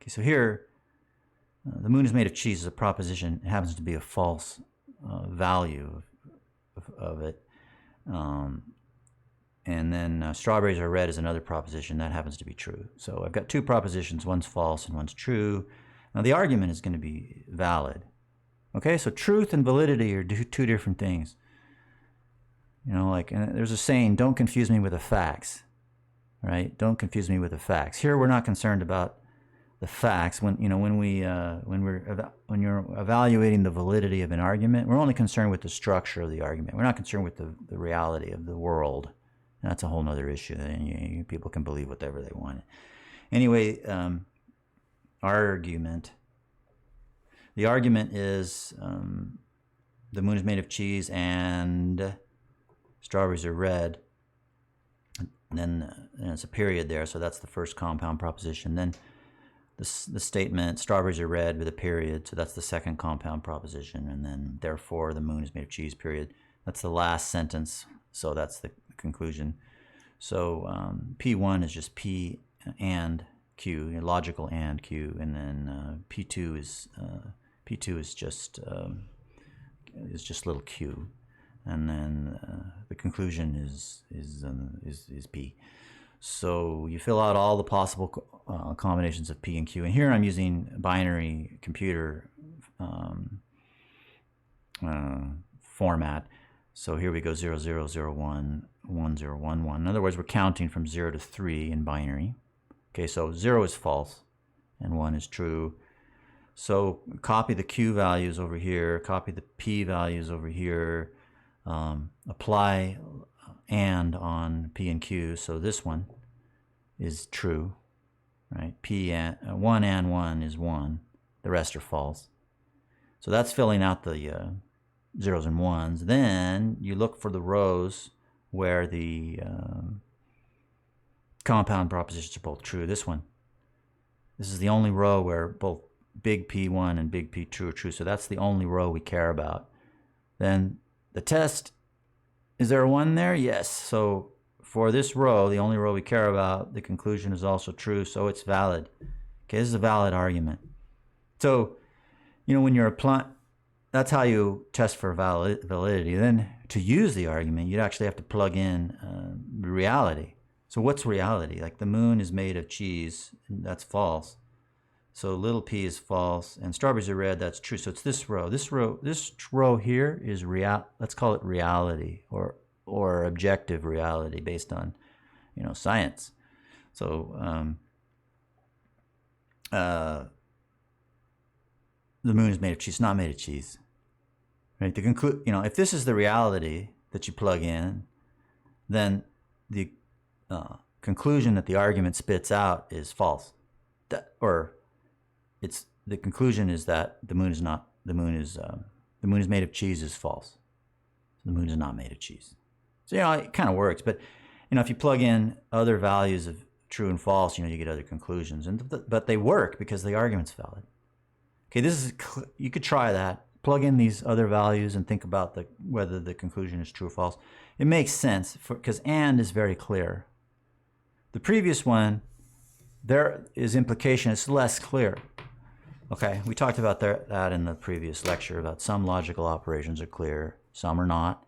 Okay, so here, the moon is made of cheese is a proposition. It happens to be a false value of it. And then strawberries are red is another proposition. That happens to be true. So I've got two propositions. One's false and one's true. Now the argument is going to be valid. Okay, so truth and validity are two different things. And there's a saying, don't confuse me with the facts. Right? Don't confuse me with the facts. Here we're not concerned about the facts. When you're evaluating the validity of an argument, we're only concerned with the structure of the argument. We're not concerned with the reality of the world. And that's a whole other issue. And people can believe whatever they want. Anyway, argument. The argument is the moon is made of cheese and strawberries are red. And then it's a period there, so that's the first compound proposition. Then the statement, strawberries are red with a period, so that's the second compound proposition. And then, therefore, the moon is made of cheese, period. That's the last sentence, so that's the conclusion. So P1 is just P and Q, logical and Q, and then P2 is just little q. And then the conclusion is P. So you fill out all the possible combinations of P and Q. And here I'm using binary computer format. So here we go 0, 0, 0, 1, 1, 0, 1, 1. In other words, we're counting from 0 to 3 in binary. Okay, so 0 is false and 1 is true. So copy the Q values over here, copy the P values over here. Apply and on P and Q, so this one is true, right? P and 1 and 1 is 1. The rest are false. So that's filling out the zeros and ones. Then you look for the rows where the compound propositions are both true. This is the only row where both big P1 and big P2 are true. So that's the only row we care about. Then the test, is there a 1 there? Yes. So for this row, the only row we care about, the conclusion is also true, so it's valid. Okay, this is a valid argument. So, when you're applying, that's how you test for validity. Then to use the argument, you'd actually have to plug in reality. So what's reality? Like the moon is made of cheese, and that's false. So little p is false, and strawberries are red, that's true. So it's this row. This row here is let's call it reality or objective reality based on, science. So the moon is made of cheese. It's not made of cheese. Right? If this is the reality that you plug in, then the conclusion that the argument spits out is false. The conclusion is that the moon is made of cheese is false. The moon is not made of cheese. So, it kind of works. But, if you plug in other values of true and false, you get other conclusions. But they work because the argument's valid. Okay, you could try that. Plug in these other values and think about whether the conclusion is true or false. It makes sense because and is very clear. The previous one, there is implication. It's less clear. Okay, we talked about that in the previous lecture about some logical operations are clear, some are not.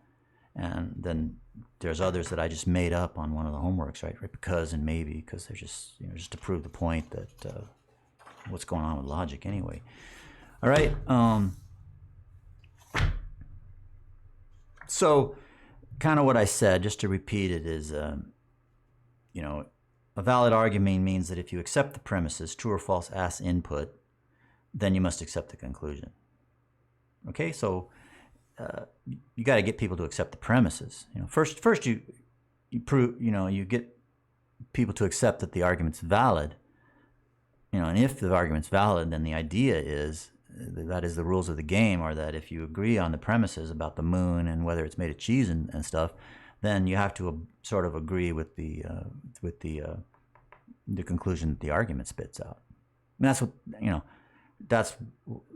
And then there's others that I just made up on one of the homeworks, right? Because and maybe, because they're just, just to prove the point that what's going on with logic anyway. All right. So kind of what I said, just to repeat it, is, a valid argument means that if you accept the premises, true or false as input, then you must accept the conclusion. Okay, so you got to get people to accept the premises. First you prove, you get people to accept that the argument's valid. And if the argument's valid, then the idea is that is the rules of the game, are that if you agree on the premises about the moon and whether it's made of cheese and stuff, then you have to sort of agree with the conclusion that the argument spits out. And that's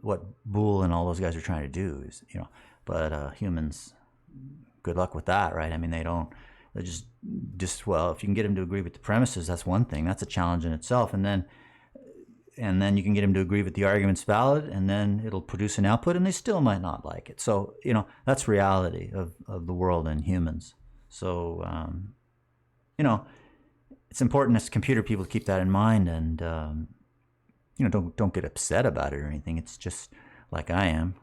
what Boole and all those guys are trying to do, is but humans, good luck with that, right? I mean, they just well, if you can get them to agree with the premises, that's one thing. That's a challenge in itself. And then you can get them to agree with the argument's valid, and then it'll produce an output, and they still might not like it. So, that's reality of the world and humans. So, it's important as computer people to keep that in mind, and, don't get upset about it or anything. It's just like I am.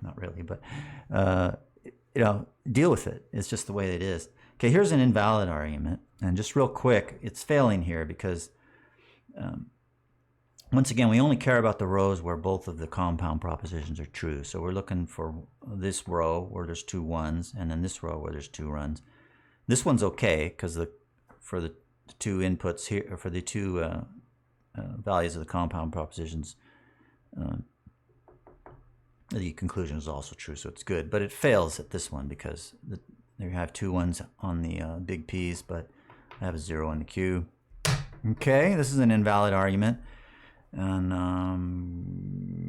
Not really, but, deal with it. It's just the way it is. Okay, here's an invalid argument. And just real quick, it's failing here because, once again, we only care about the rows where both of the compound propositions are true. So we're looking for this row where there's two ones, and then this row where there's two runs. This one's okay because for the two inputs here, or for the two values of the compound propositions, the conclusion is also true, so it's good. But it fails at this one because you have two ones on the big P's, but I have a 0 in the Q. Okay, this is an invalid argument. And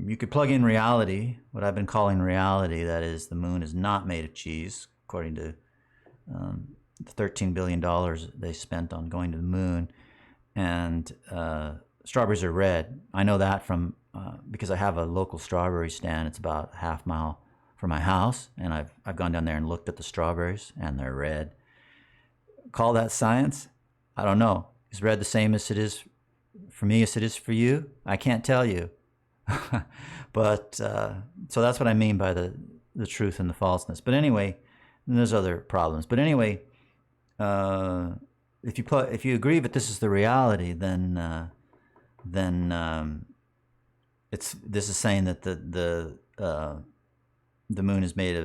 you could plug in reality, what I've been calling reality, that is, the moon is not made of cheese, according to the $13 billion they spent on going to the moon. And strawberries are red. I know that from because I have a local strawberry stand. It's about a half mile from my house, and I've gone down there and looked at the strawberries, and they're red. Call that science? I don't know. Is red the same as it is for me as it is for you? I can't tell you. But so that's what I mean by the truth and the falseness. But anyway, and there's other problems. But anyway, if you agree that this is the reality, then this is saying that the moon is made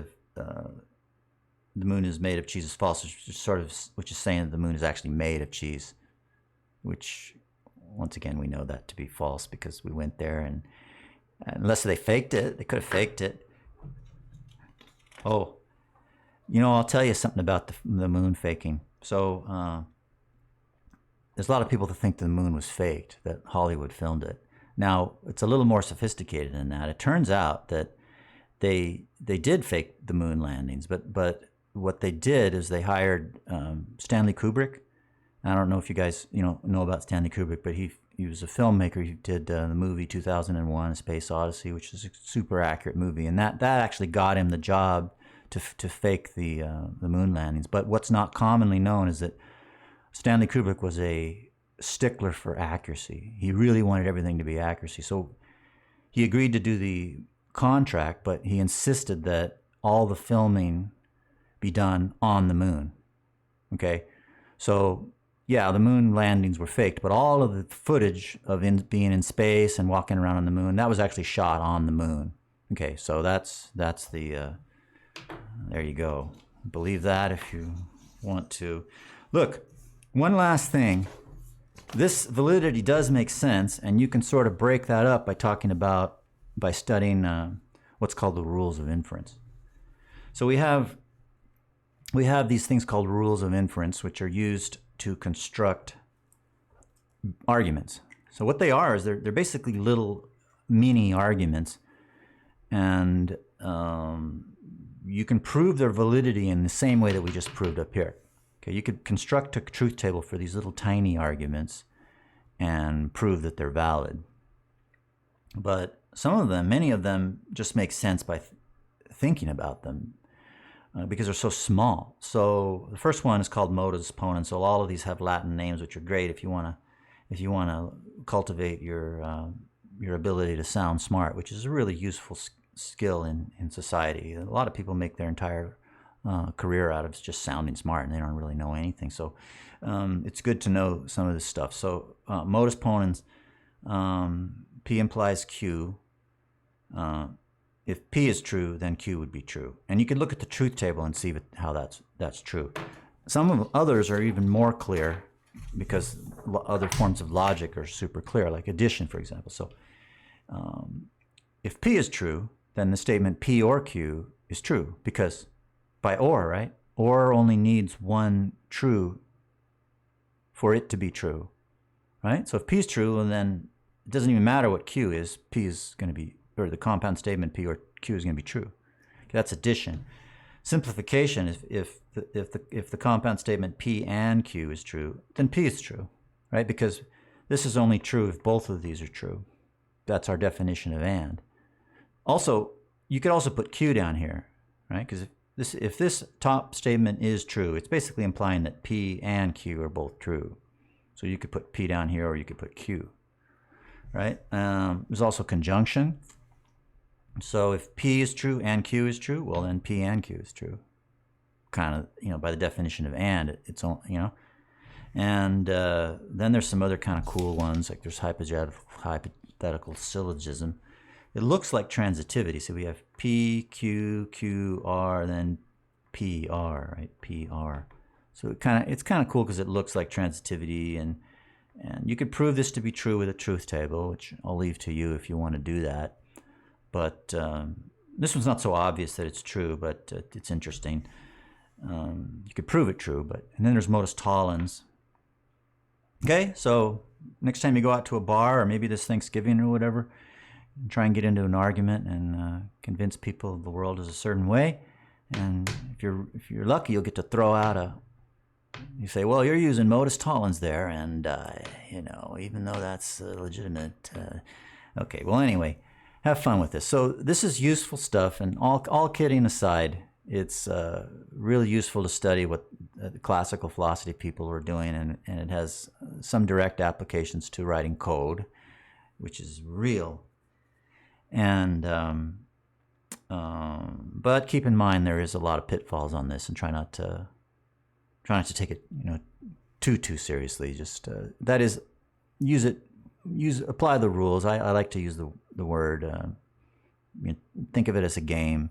of cheese is false, which is saying that the moon is actually made of cheese, which, once again, we know that to be false because we went there, and unless they faked it, they could have faked it. Oh, I'll tell you something about the moon faking. So there's a lot of people that think the moon was faked, that Hollywood filmed it. Now, it's a little more sophisticated than that. It turns out that they did fake the moon landings, but what they did is they hired Stanley Kubrick. I don't know if you guys know about Stanley Kubrick, but he was a filmmaker. He did the movie 2001: A Space Odyssey, which is a super accurate movie, and that actually got him the job to fake the moon landings. But what's not commonly known is that Stanley Kubrick was a stickler for accuracy. He really wanted everything to be accuracy. So he agreed to do the contract, but he insisted that all the filming be done on the moon. Okay, so yeah, the moon landings were faked, but all of the footage of being in space and walking around on the moon, that was actually shot on the moon. Okay, so that's the, there you go. Believe that if you want to. Look, one last thing. This validity does make sense, and you can sort of break that up by studying what's called the rules of inference. So we have these things called rules of inference, which are used to construct arguments. So what they are is they're basically little mini arguments, and you can prove their validity in the same way that we just proved up here. Okay, you could construct a truth table for these little tiny arguments and prove that they're valid. But many of them just make sense by thinking about them because they're so small. So the first one is called modus ponens. So all of these have Latin names, which are great if you want to cultivate your ability to sound smart, which is a really useful skill in society. A lot of people make their entire career out of just sounding smart, and they don't really know anything. So it's good to know some of this stuff. So modus ponens, P implies Q. If P is true, then Q would be true. And you could look at the truth table and see how that's true. Some of others are even more clear because other forms of logic are super clear, like addition, for example. So if P is true, then the statement P or Q is true because by or, right? Or only needs one true for it to be true, right? So if P is true, and then it doesn't even matter what Q is, P is going to be, or the compound statement P or Q is going to be true. Okay, that's addition. Simplification is if the compound statement P and Q is true, then P is true, right? Because this is only true if both of these are true. That's our definition of and. Also, you could also put Q down here, right? Because if this top statement is true, it's basically implying that P and Q are both true. So you could put P down here, or you could put Q, right? There's also conjunction. So if P is true and Q is true, well then P and Q is true. Kind of, by the definition of and, it's all, And then there's some other kind of cool ones, like there's hypothetical syllogism. It looks like transitivity. So we have P, Q, Q, R, then P, R, right? P, R. So it's kind of cool because it looks like transitivity, and you could prove this to be true with a truth table, which I'll leave to you if you want to do that. But this one's not so obvious that it's true, but it's interesting. You could prove it true, and then there's modus tollens. Okay, so next time you go out to a bar, or maybe this Thanksgiving or whatever, try and get into an argument and convince people the world is a certain way. And if you're lucky, you'll get to throw out you say, well, you're using modus tollens there, and even though that's legitimate. Okay, well, anyway, have fun with this. So this is useful stuff, and all kidding aside, it's really useful to study what the classical philosophy people are doing, and it has some direct applications to writing code, which is real. And but keep in mind there is a lot of pitfalls on this, and try not to take it too seriously. Just that is, apply the rules. I like to use the word. Think of it as a game.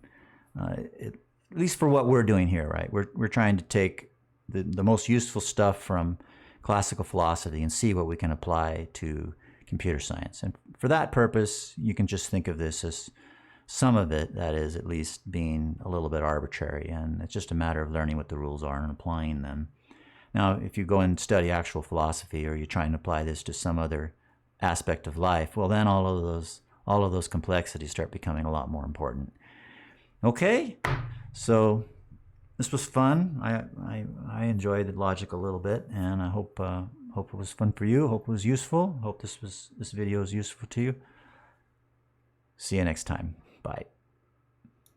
At least for what we're doing here, right? We're trying to take the most useful stuff from classical philosophy and see what we can apply to computer science. And for that purpose, you can just think of this as some of it, that is, at least being a little bit arbitrary, and it's just a matter of learning what the rules are and applying them. Now, if you go and study actual philosophy, or you're trying to apply this to some other aspect of life, well, then all of those complexities start becoming a lot more important. Okay, so this was fun. I enjoyed the logic a little bit, and I hope it was fun for you. Hope it was useful. Hope this video is useful to you. See you next time. Bye.